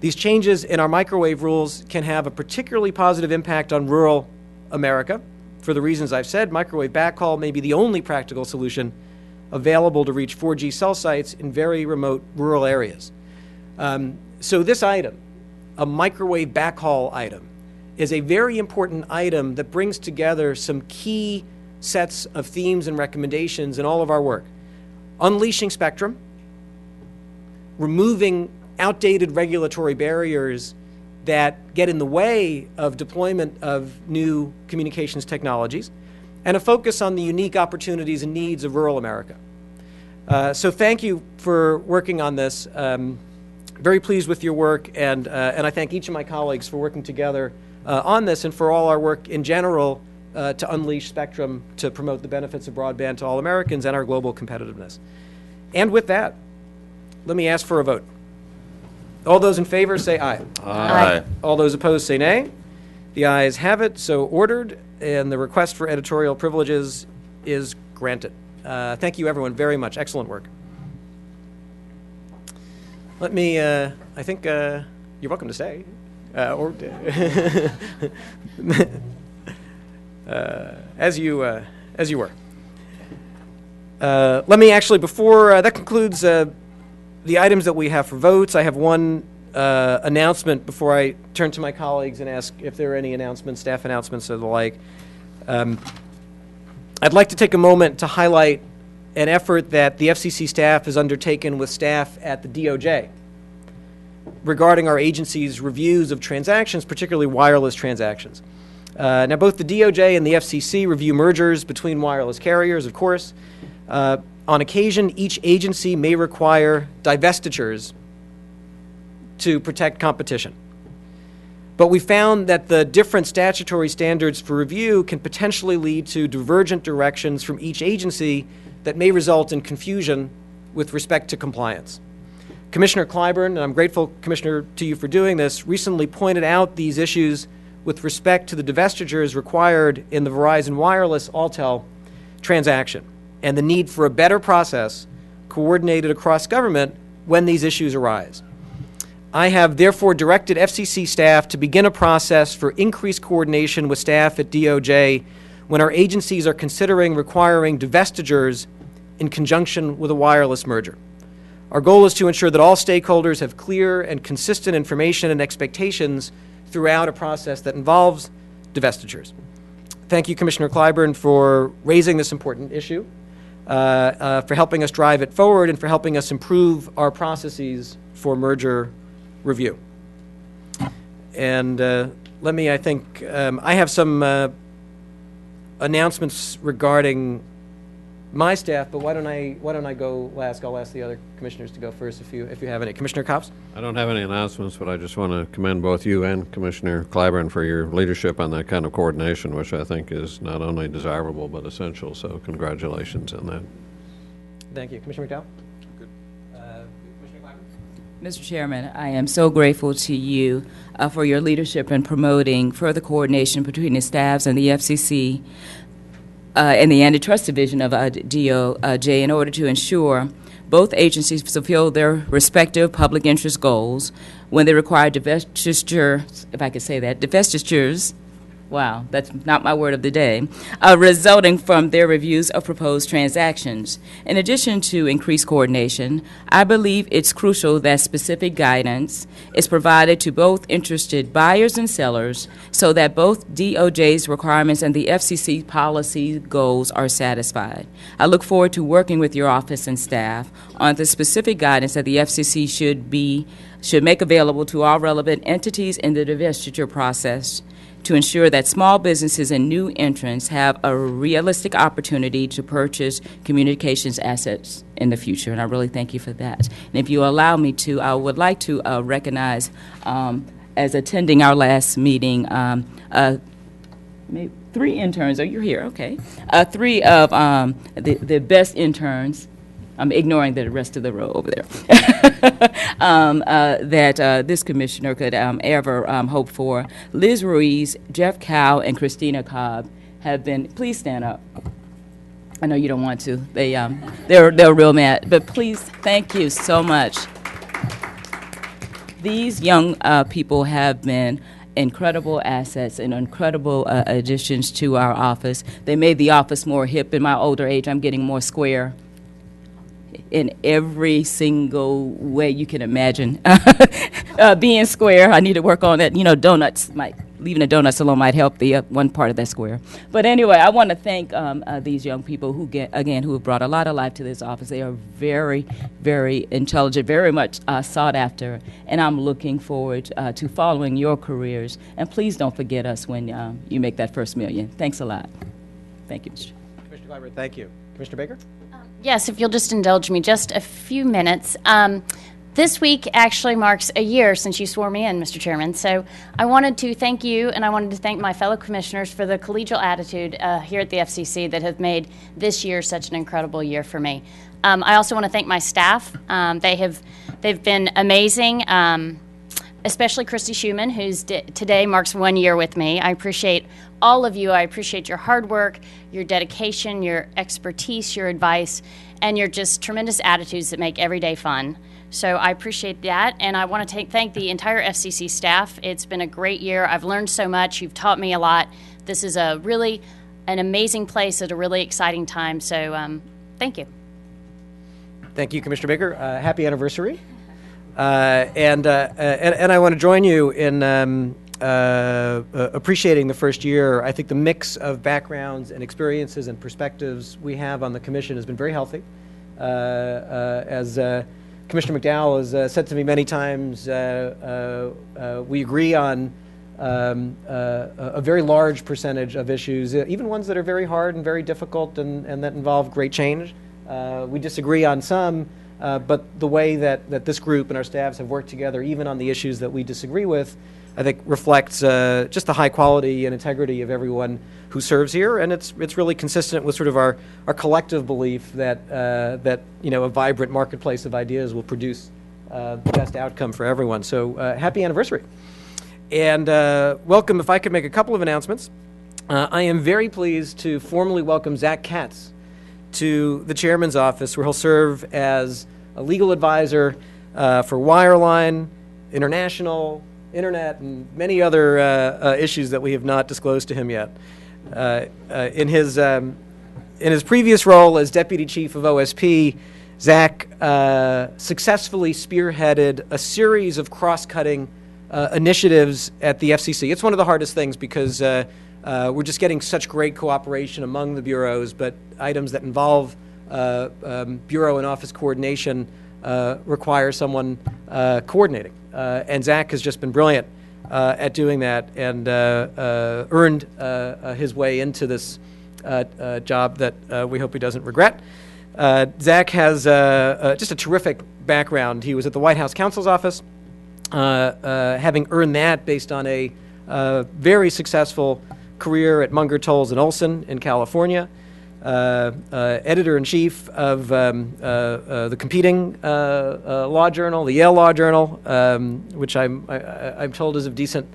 These changes in our microwave rules can have a particularly positive impact on rural America. For the reasons I've said, microwave backhaul may be the only practical solution available to reach 4G cell sites in very remote rural areas. So this item, a microwave backhaul item, is a very important item that brings together some key sets of themes and recommendations in all of our work. Unleashing spectrum, removing outdated regulatory barriers that get in the way of deployment of new communications technologies, and a focus on the unique opportunities and needs of rural America. So thank you for working on this. Very pleased with your work, and I thank each of my colleagues for working together on this and for all our work in general to unleash spectrum to promote the benefits of broadband to all Americans and our global competitiveness. And with that, let me ask for a vote. All those in favor say aye. Aye. All those opposed say nay. The ayes have it, so ordered, and the request for editorial privileges is granted. Thank you, everyone, very much. Excellent work. Let me, I think you're welcome to stay. As you were. Let me actually, before that concludes the items that we have for votes, I have one announcement before I turn to my colleagues and ask if there are any announcements, staff announcements or the like. I'd like to take a moment to highlight an effort that the FCC staff has undertaken with staff at the DOJ regarding our agency's reviews of transactions, particularly wireless transactions. Now, both the DOJ and the FCC review mergers between wireless carriers, of course. On occasion, each agency may require divestitures to protect competition. But we found that the different statutory standards for review can potentially lead to divergent directions from each agency that may result in confusion with respect to compliance. Commissioner Clyburn, and I'm grateful, Commissioner, to you for doing this, recently pointed out these issues with respect to the divestitures required in the Verizon Wireless Alltel transaction and the need for a better process coordinated across government when these issues arise. I have therefore directed FCC staff to begin a process for increased coordination with staff at DOJ when our agencies are considering requiring divestitures in conjunction with a wireless merger. Our goal is to ensure that all stakeholders have clear and consistent information and expectations throughout a process that involves divestitures. Thank you, Commissioner Clyburn, for raising this important issue, for helping us drive it forward, and for helping us improve our processes for merger review. And let me, I think, I have some announcements regarding my staff, but why don't I go last? I'll ask the other commissioners to go first if you have any. Commissioner Copps? I don't have any announcements, but I just want to commend both you and Commissioner Clyburn for your leadership on that kind of coordination, which I think is not only desirable but essential. So congratulations on that. Thank you. Commissioner McDowell? Good. Commissioner Clyburn? Mr. Chairman, I am so grateful to you for your leadership in promoting further coordination between the staffs and the FCC and the Antitrust Division of DOJ in order to ensure both agencies fulfill their respective public interest goals when they require divestitures, if I could say that, divestitures. Wow, that's not my word of the day, resulting from their reviews of proposed transactions. In addition to increased coordination, I believe it's crucial that specific guidance is provided to both interested buyers and sellers so that both DOJ's requirements and the FCC policy goals are satisfied. I look forward to working with your office and staff on the specific guidance that the FCC should make available to all relevant entities in the divestiture process to ensure that small businesses and new entrants have a realistic opportunity to purchase communications assets in the future, and I really thank you for that. And if you allow me to, I would like to recognize, as attending our last meeting, maybe 3 interns. Oh, you're here, okay. 3 of the best interns. I'm ignoring the rest of the row over there, that this commissioner could ever hope for. Liz Ruiz, Jeff Cow, and Christina Cobb have been, please stand up. I know you don't want to. They're real mad, but please, thank you so much. These young people have been incredible assets and incredible additions to our office. They made the office more hip. In my older age, I'm getting more square in every single way you can imagine. Being square, I need to work on it. You know, leaving the donuts alone might help the one part of that square. But anyway, I want to thank these young people who have brought a lot of life to this office. They are very, very intelligent, very much sought after, and I'm looking forward to following your careers. And please don't forget us when you make that first million. Thanks a lot. Thank you, Mr. Commissioner Clyburn, thank you. Commissioner Baker? Yes, if you'll just indulge me just a few minutes. This week actually marks a year since you swore me in, Mr. Chairman, so I wanted to thank you and I wanted to thank my fellow commissioners for the collegial attitude here at the FCC that have made this year such an incredible year for me. I also want to thank my staff. They've been amazing, especially Christy Schumann, who's today marks 1 year with me. I appreciate all of you. I appreciate your hard work, your dedication, your expertise, your advice, and your just tremendous attitudes that make every day fun. So I appreciate that, and I want to thank the entire FCC staff. It's been a great year. I've learned so much. You've taught me a lot. This is an amazing place at a really exciting time, so thank you. Thank you, Commissioner Baker. Happy anniversary. And I want to join you in appreciating the first year. I think the mix of backgrounds and experiences and perspectives we have on the commission has been very healthy. As Commissioner McDowell has said to me many times, we agree on a very large percentage of issues, even ones that are very hard and very difficult and that involve great change. We disagree on some, but the way that this group and our staffs have worked together, even on the issues that we disagree with, I think reflects just the high quality and integrity of everyone who serves here, and it's really consistent with sort of our collective belief that a vibrant marketplace of ideas will produce the best outcome for everyone. So happy anniversary, and welcome. If I could make a couple of announcements, I am very pleased to formally welcome Zach Katz to the chairman's office, where he'll serve as a legal advisor for wireline, international, internet, and many other issues that we have not disclosed to him yet. In his previous role as deputy chief of OSP, Zach successfully spearheaded a series of cross-cutting initiatives at the FCC. It's one of the hardest things because we're just getting such great cooperation among the bureaus, but items that involve bureau and office coordination require someone coordinating. And Zach has just been brilliant at doing that and earned his way into this job that we hope he doesn't regret. Zach has just a terrific background. He was at the White House Counsel's Office, having earned that based on a very successful career at Munger, Tolles & Olson in California, editor-in-chief of the competing law journal, the Yale Law Journal, which I'm told is of decent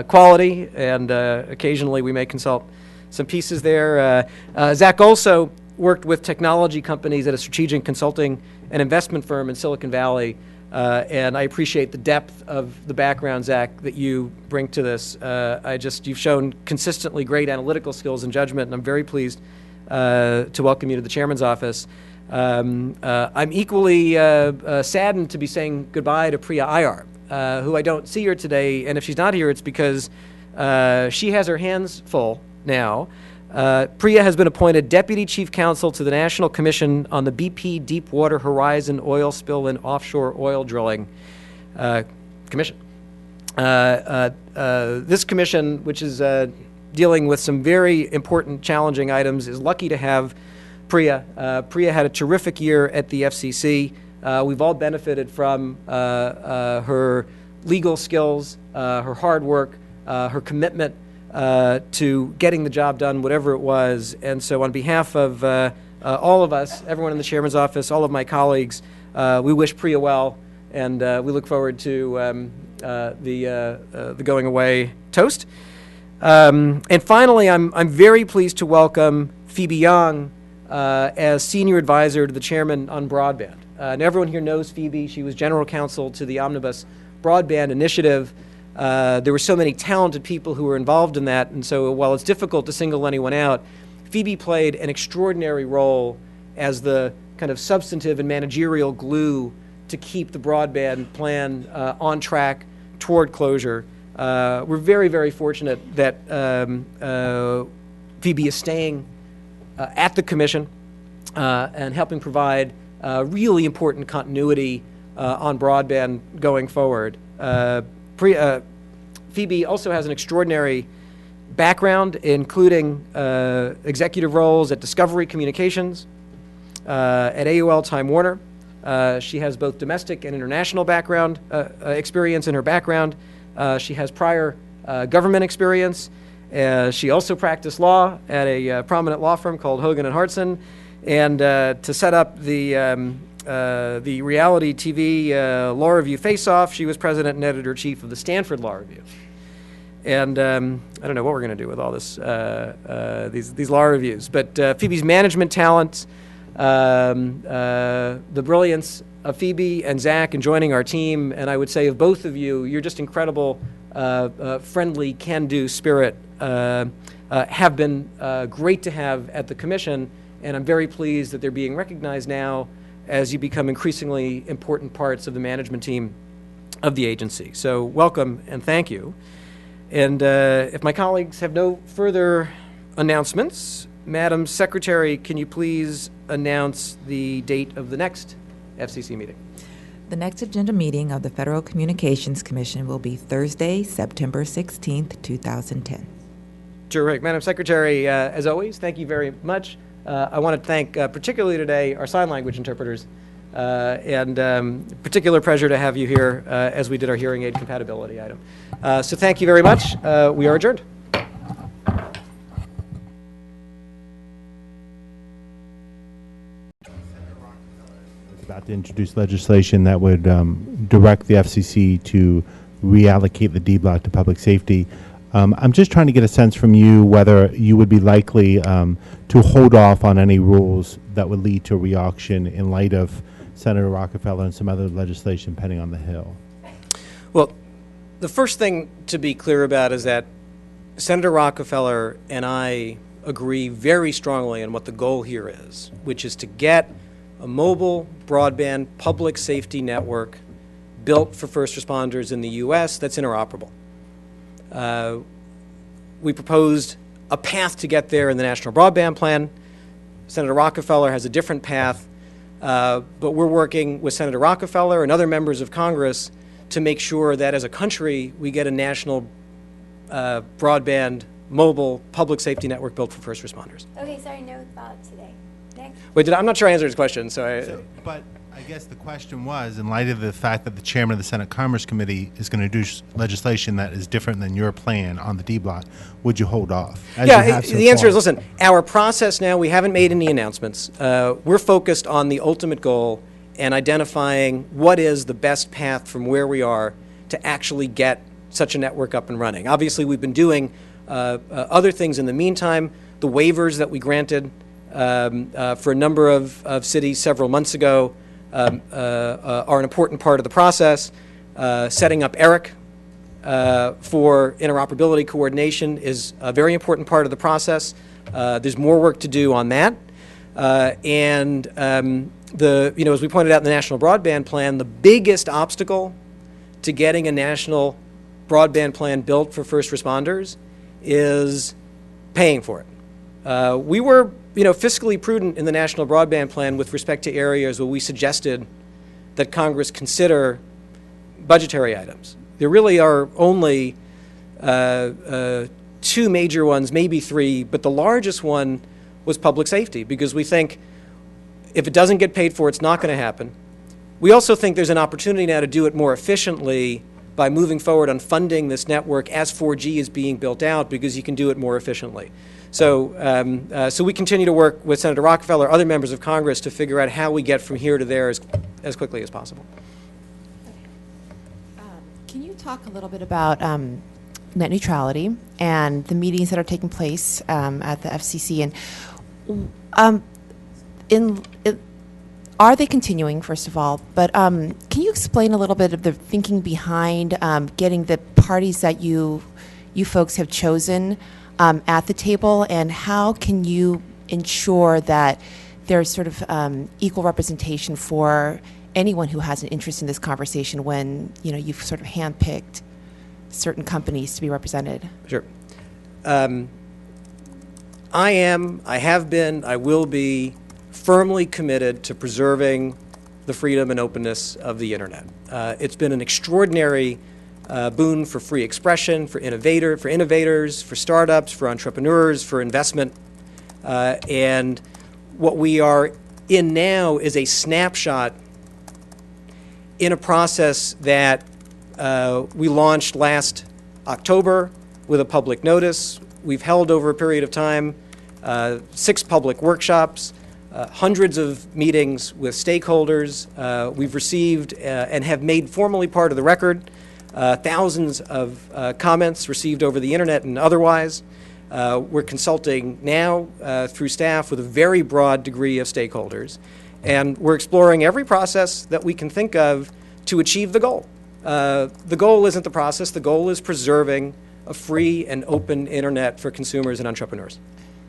quality, and occasionally we may consult some pieces there. Zach also worked with technology companies at a strategic consulting and investment firm in Silicon Valley, and I appreciate the depth of the background, Zach, that you bring to this. You've shown consistently great analytical skills and judgment, and I'm very pleased to welcome you to the chairman's office. I'm equally saddened to be saying goodbye to Priya Iyer, who I don't see here today, and if she's not here, it's because she has her hands full now. Priya has been appointed Deputy Chief Counsel to the National Commission on the BP Deepwater Horizon Oil Spill and Offshore Oil Drilling Commission. This commission, which is dealing with some very important, challenging items, is lucky to have Priya. Priya had a terrific year at the FCC. We've all benefited from her legal skills, her hard work, her commitment to getting the job done, whatever it was. And so on behalf of all of us, everyone in the chairman's office, all of my colleagues, we wish Priya well, and we look forward to the going away toast. And finally, I'm very pleased to welcome Phoebe Young as Senior Advisor to the Chairman on Broadband. And everyone here knows Phoebe. She was General Counsel to the Omnibus Broadband Initiative. There were so many talented people who were involved in that, and so while it's difficult to single anyone out, Phoebe played an extraordinary role as the kind of substantive and managerial glue to keep the broadband plan on track toward closure. We're very, very fortunate that Phoebe is staying at the Commission and helping provide really important continuity on broadband going forward. Phoebe also has an extraordinary background, including executive roles at Discovery Communications, at AOL Time Warner. She has both domestic and international background experience in her background. She has prior government experience. She also practiced law at a prominent law firm called Hogan and Hartson. And to set up the reality TV Law Review Face-Off, she was president and editor-chief of the Stanford Law Review. And I don't know what we're going to do with all this, these law reviews. But Phoebe's management talents, the brilliance of Phoebe and Zach in joining our team, and I would say of both of you, you're just incredible, friendly, can-do spirit, have been great to have at the Commission, and I'm very pleased that they're being recognized now as you become increasingly important parts of the management team of the agency. So welcome and thank you. And if my colleagues have no further announcements, Madam Secretary, can you please announce the date of the next FCC meeting? The next agenda meeting of the Federal Communications Commission will be Thursday, September 16th, 2010. Terrific. Madam Secretary, as always, thank you very much. I want to thank particularly today our sign language interpreters, and particular pleasure to have you here as we did our hearing aid compatibility item. So thank you very much. We are adjourned. About to introduce legislation that would direct the FCC to reallocate the D block to public safety. I'm just trying to get a sense from you whether you would be likely to hold off on any rules that would lead to a re-auction in light of Senator Rockefeller and some other legislation pending on the Hill. Well, the first thing to be clear about is that Senator Rockefeller and I agree very strongly on what the goal here is, which is to get a mobile broadband public safety network built for first responders in the U.S. that's interoperable. We proposed a path to get there in the National Broadband Plan. Senator Rockefeller has a different path, but we're working with Senator Rockefeller and other members of Congress to make sure that as a country we get a national broadband mobile public safety network built for first responders. Okay, sorry, no thought today. Next. Wait, I'm not sure I answered his question, so But I guess the question was, in light of the fact that the chairman of the Senate Commerce Committee is going to do legislation that is different than your plan on the D block, would you hold off? As you yeah, have so the answer far? is, listen, our process now, we haven't made any announcements. We're focused on the ultimate goal and identifying what is the best path from where we are to actually get such a network up and running. Obviously, we've been doing other things in the meantime. The waivers that we granted for a number of cities several months ago are an important part of the process. Setting up ERIC for interoperability coordination is a very important part of the process. There's more work to do on that. As we pointed out in the National Broadband Plan, the biggest obstacle to getting a national broadband plan built for first responders is paying for it. We were fiscally prudent in the National Broadband Plan with respect to areas where we suggested that Congress consider budgetary items. There really are only two major ones, maybe three, but the largest one was public safety, because we think if it doesn't get paid for, it's not going to happen. We also think there's an opportunity now to do it more efficiently by moving forward on funding this network as 4G is being built out, because you can do it more efficiently. So we continue to work with Senator Rockefeller, other members of Congress, to figure out how we get from here to there as quickly as possible. Can you talk a little bit about net neutrality and the meetings that are taking place at the FCC? And are they continuing, first of all? But can you explain a little bit of the thinking behind getting the parties that you folks have chosen at the table, and how can you ensure that there's sort of equal representation for anyone who has an interest in this conversation when you've sort of handpicked certain companies to be represented? Sure. I have been, I will be firmly committed to preserving the freedom and openness of the internet. It's been an extraordinary boon for free expression, for innovators, for startups, for entrepreneurs, for investment. And what we are in now is a snapshot in a process that we launched last October with a public notice. We've held over a period of time 6 public workshops, hundreds of meetings with stakeholders. We've received and have made formally part of the record thousands of comments received over the internet and otherwise. We're consulting now through staff with a very broad degree of stakeholders, and we're exploring every process that we can think of to achieve the goal. The goal isn't the process. The goal is preserving a free and open internet for consumers and entrepreneurs.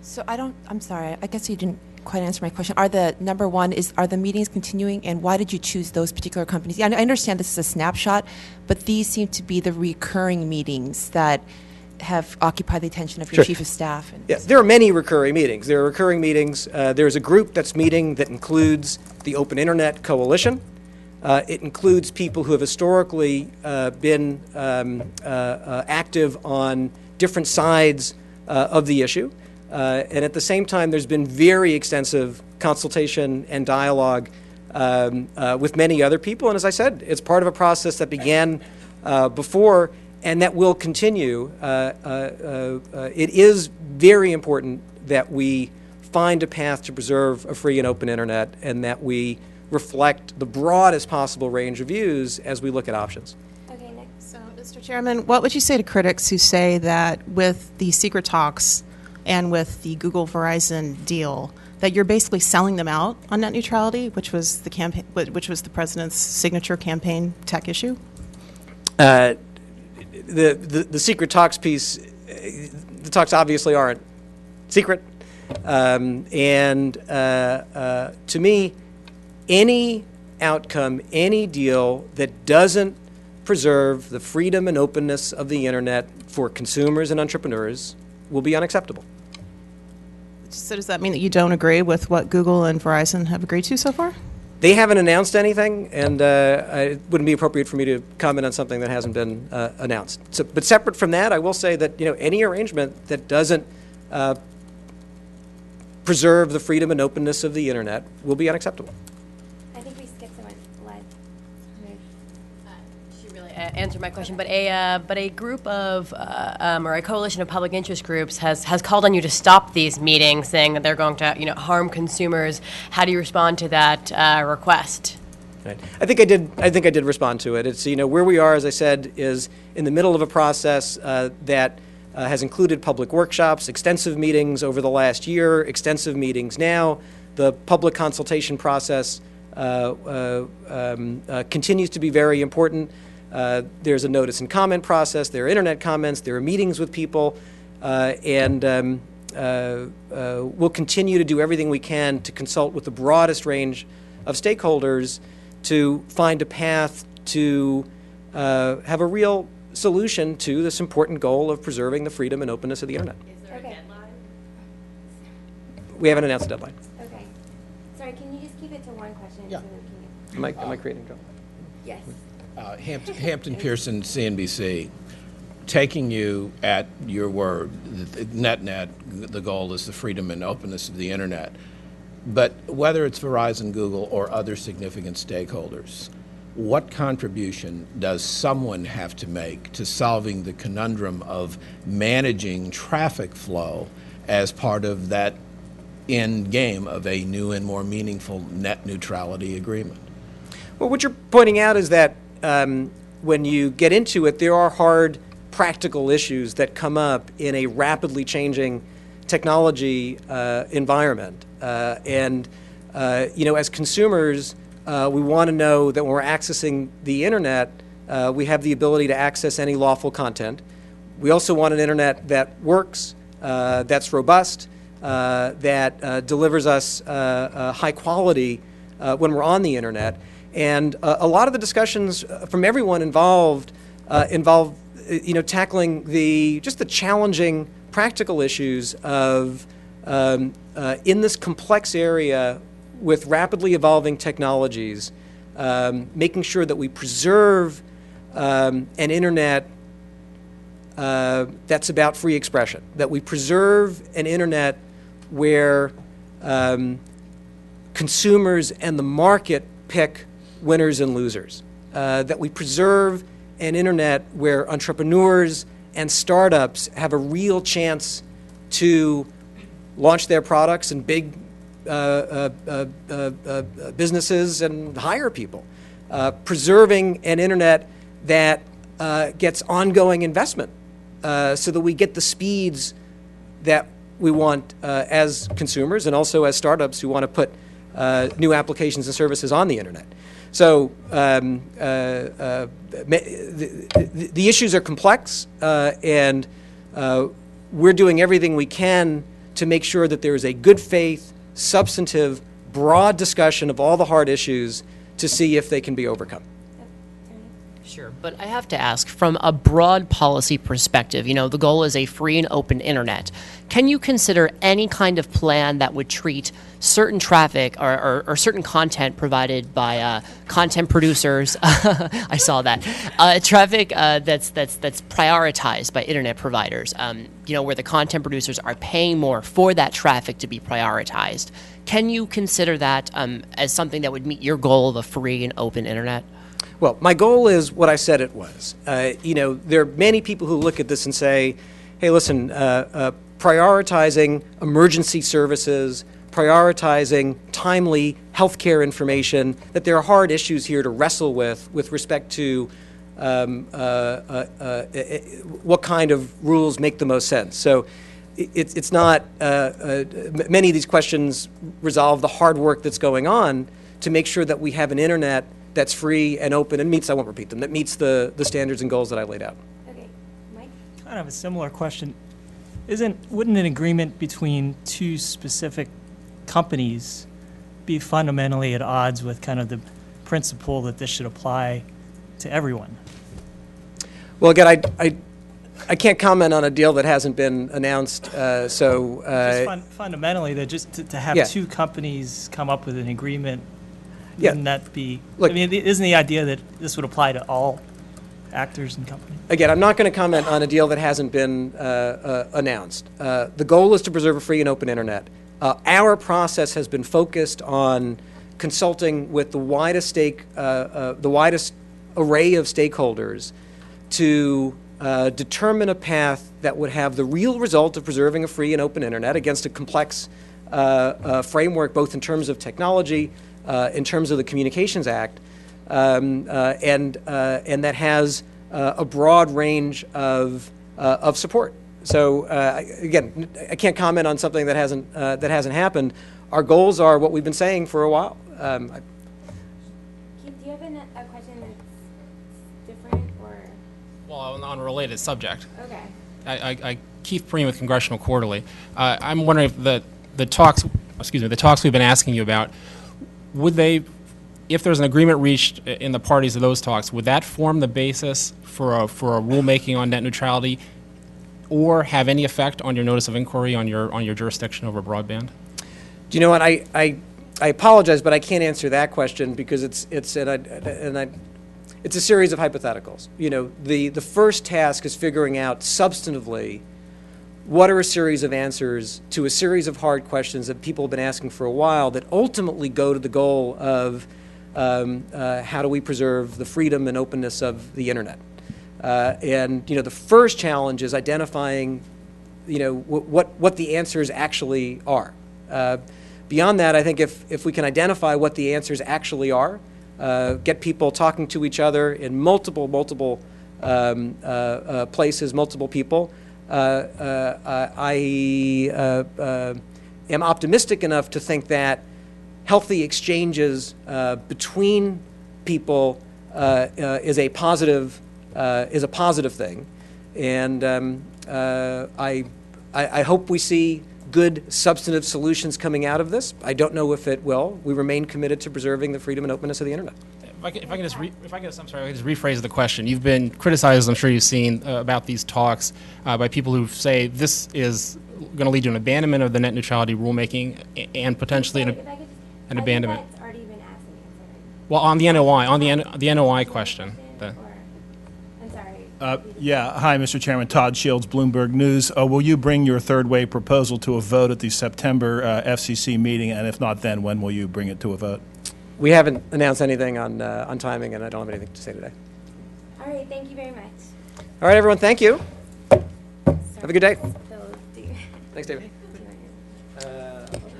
So I'm sorry, I guess you didn't quite answer my question. Are the meetings continuing, and why did you choose those particular companies? I understand this is a snapshot, but these seem to be the recurring meetings that have occupied the attention of your chief of staff. Yeah, there are many recurring meetings. There are recurring meetings. There's a group that's meeting that includes the Open Internet Coalition. It includes people who have historically been active on different sides of the issue. And at the same time, there's been very extensive consultation and dialogue with many other people. And as I said, it's part of a process that began before and that will continue. It is very important that we find a path to preserve a free and open internet, and that we reflect the broadest possible range of views as we look at options. Okay, next. So, Mr. Chairman, what would you say to critics who say that with the secret talks and with the Google-Verizon deal, that you're basically selling them out on net neutrality, which was the president's signature campaign tech issue? The secret talks piece, the talks obviously aren't secret, and to me, any outcome, any deal that doesn't preserve the freedom and openness of the internet for consumers and entrepreneurs will be unacceptable. So does that mean that you don't agree with what Google and Verizon have agreed to so far? They haven't announced anything, and it wouldn't be appropriate for me to comment on something that hasn't been announced. So, but separate from that, I will say that any arrangement that doesn't preserve the freedom and openness of the internet will be unacceptable. I think we skipped someone. Led. She really answered my question, but a group of or a coalition of public interest groups has called on you to stop these meetings, saying that they're going to harm consumers. How do you respond to that request? Right. I think I did respond to it. It's where we are, as I said, is in the middle of a process that has included public workshops, extensive meetings over the last year, extensive meetings now. The public consultation process continues to be very important. There's a notice and comment process, there are internet comments, there are meetings with people, and we'll continue to do everything we can to consult with the broadest range of stakeholders to find a path to have a real solution to this important goal of preserving the freedom and openness of the internet. Is there a deadline? We haven't announced a deadline. Okay. Sorry, can you just keep it to one question? Yeah. So we can Am I creating trouble? Yes. Hampton Pearson, CNBC. Taking you at your word, net, the goal is the freedom and openness of the internet. But whether it's Verizon, Google, or other significant stakeholders, what contribution does someone have to make to solving the conundrum of managing traffic flow as part of that end game of a new and more meaningful net neutrality agreement? Well, what you're pointing out is that when you get into it, there are hard practical issues that come up in a rapidly changing technology environment. And as consumers, we want to know that when we're accessing the internet, we have the ability to access any lawful content. We also want an internet that works, that's robust, that delivers us high quality when we're on the internet. And a lot of the discussions from everyone involve tackling the challenging practical issues of in this complex area with rapidly evolving technologies, making sure that we preserve an internet that's about free expression, that we preserve an internet where consumers and the market pick winners and losers, that we preserve an internet where entrepreneurs and startups have a real chance to launch their products and big businesses and hire people, preserving an internet that gets ongoing investment so that we get the speeds that we want as consumers and also as startups who want to put new applications and services on the internet. So the issues are complex, and we're doing everything we can to make sure that there is a good faith, substantive, broad discussion of all the hard issues to see if they can be overcome. Sure, but I have to ask, from a broad policy perspective, the goal is a free and open internet. Can you consider any kind of plan that would treat certain traffic or certain content provided by content producers? I saw that traffic that's prioritized by internet providers. Where the content producers are paying more for that traffic to be prioritized. Can you consider that as something that would meet your goal of a free and open internet? Well, my goal is what I said it was. There are many people who look at this and say, hey, listen, prioritizing emergency services, prioritizing timely healthcare information, that there are hard issues here to wrestle with respect to what kind of rules make the most sense. So it's not, many of these questions resolve the hard work that's going on to make sure that we have an internet that's free and open and meets, I won't repeat them, that meets the standards and goals that I laid out. Okay, Mike? Kind of a similar question. Wouldn't an agreement between two specific companies be fundamentally at odds with kind of the principle that this should apply to everyone? Well, again, I can't comment on a deal that hasn't been announced, so... Just fundamentally, that just to have two companies come up with an agreement Yeah. Wouldn't that be, Look- I mean, isn't the idea that this would apply to all actors and companies? Again, I'm not going to comment on a deal that hasn't been announced. The goal is to preserve a free and open internet. Our process has been focused on consulting with the widest array of stakeholders to determine a path that would have the real result of preserving a free and open internet against a complex framework, both in terms of technology, in terms of the Communications Act, and that has a broad range of support. So again, I can't comment on something that hasn't happened. Our goals are what we've been saying for a while. Keith, do you have a question that's different or? Well, on a related subject. Okay. I Keith Preem with Congressional Quarterly. I'm wondering if the talks we've been asking you about, would they, if there's an agreement reached in the parties of those talks, would that form the basis for a rulemaking on net neutrality, or have any effect on your notice of inquiry on your jurisdiction over broadband? Do you know what? I apologize, but I can't answer that question because it's a series of hypotheticals. You know, the first task is figuring out substantively what are a series of answers to a series of hard questions that people have been asking for a while that ultimately go to the goal of how do we preserve the freedom and openness of the internet. And you know, the first challenge is identifying, you know, what the answers actually are. Beyond that, I think if we can identify what the answers actually are, get people talking to each other in multiple places, multiple people, I am optimistic enough to think that healthy exchanges between people is a positive thing, and I hope we see good substantive solutions coming out of this. I don't know if it will. We remain committed to preserving the freedom and openness of the internet. If I can just rephrase the question. You've been criticized, I'm sure you've seen, about these talks by people who say this is going to lead to an abandonment of the net neutrality rulemaking and potentially an abandonment. That's already been asked and answered. Well, on the NOI, the NOI question. I'm sorry. Yeah. Hi, Mr. Chairman. Todd Shields, Bloomberg News. Will you bring your third way proposal to a vote at the September FCC meeting? And if not, then when will you bring it to a vote? We haven't announced anything on timing, and I don't have anything to say today. All right, thank you very much. All right, everyone, thank you. Have a good day. Thanks, David.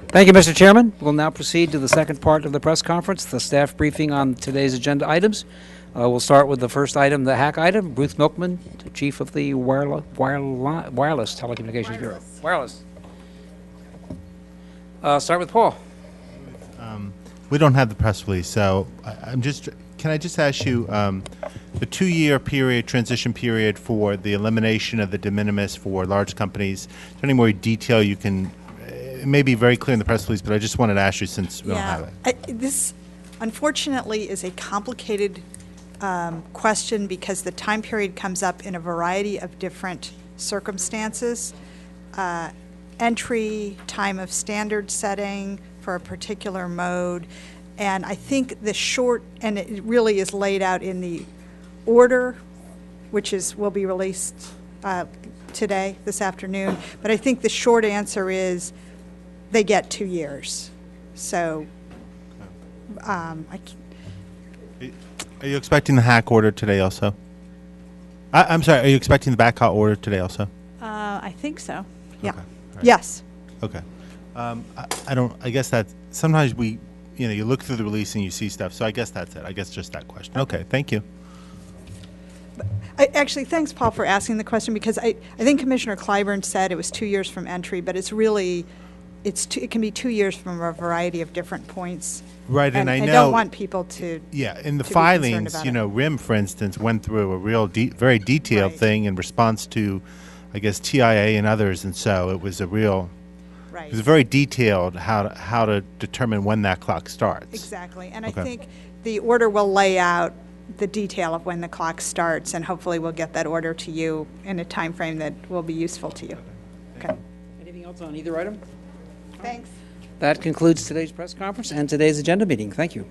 Thank you, Mr. Chairman. We'll now proceed to the second part of the press conference, the staff briefing on today's agenda items. We'll start with the first item, the hack item. Ruth Milkman, the Chief of the Wireless Telecommunications Bureau. Wireless. Start with Paul. We don't have the press release, so can I just ask you, the 2-year period, transition period for the elimination of the de minimis for large companies, is there any more detail you can, it may be very clear in the press release, but I just wanted to ask you since we don't have it. This, unfortunately, is a complicated question because the time period comes up in a variety of different circumstances. Entry, time of standard setting for a particular mode, and I think the short, and it really is laid out in the order, which will be released today, this afternoon, but I think the short answer is they get 2 years. So Are you expecting the hack order today also? I'm sorry, are you expecting the backhaul order today also? I think so. Yeah. Okay. All right. Yes. Okay. I guess that sometimes you look through the release and you see stuff, so I guess that's it. I guess just that question. Okay, thank you. Actually, thanks, Paul, for asking the question, because I think Commissioner Clyburn said it was 2 years from entry, but it's really, it can be 2 years from a variety of different points. Right, and I know. I don't want people to. Yeah, in the to be filings, concerned about it. RIM, for instance, went through a real very detailed thing in response to, I guess, TIA and others, and so it was a real. Right. It was very detailed how to determine when that clock starts. Exactly, and Okay. I think the order will lay out the detail of when the clock starts, and hopefully we'll get that order to you in a time frame that will be useful to you. Okay. Anything else on either item? Thanks. That concludes today's press conference and today's agenda meeting. Thank you.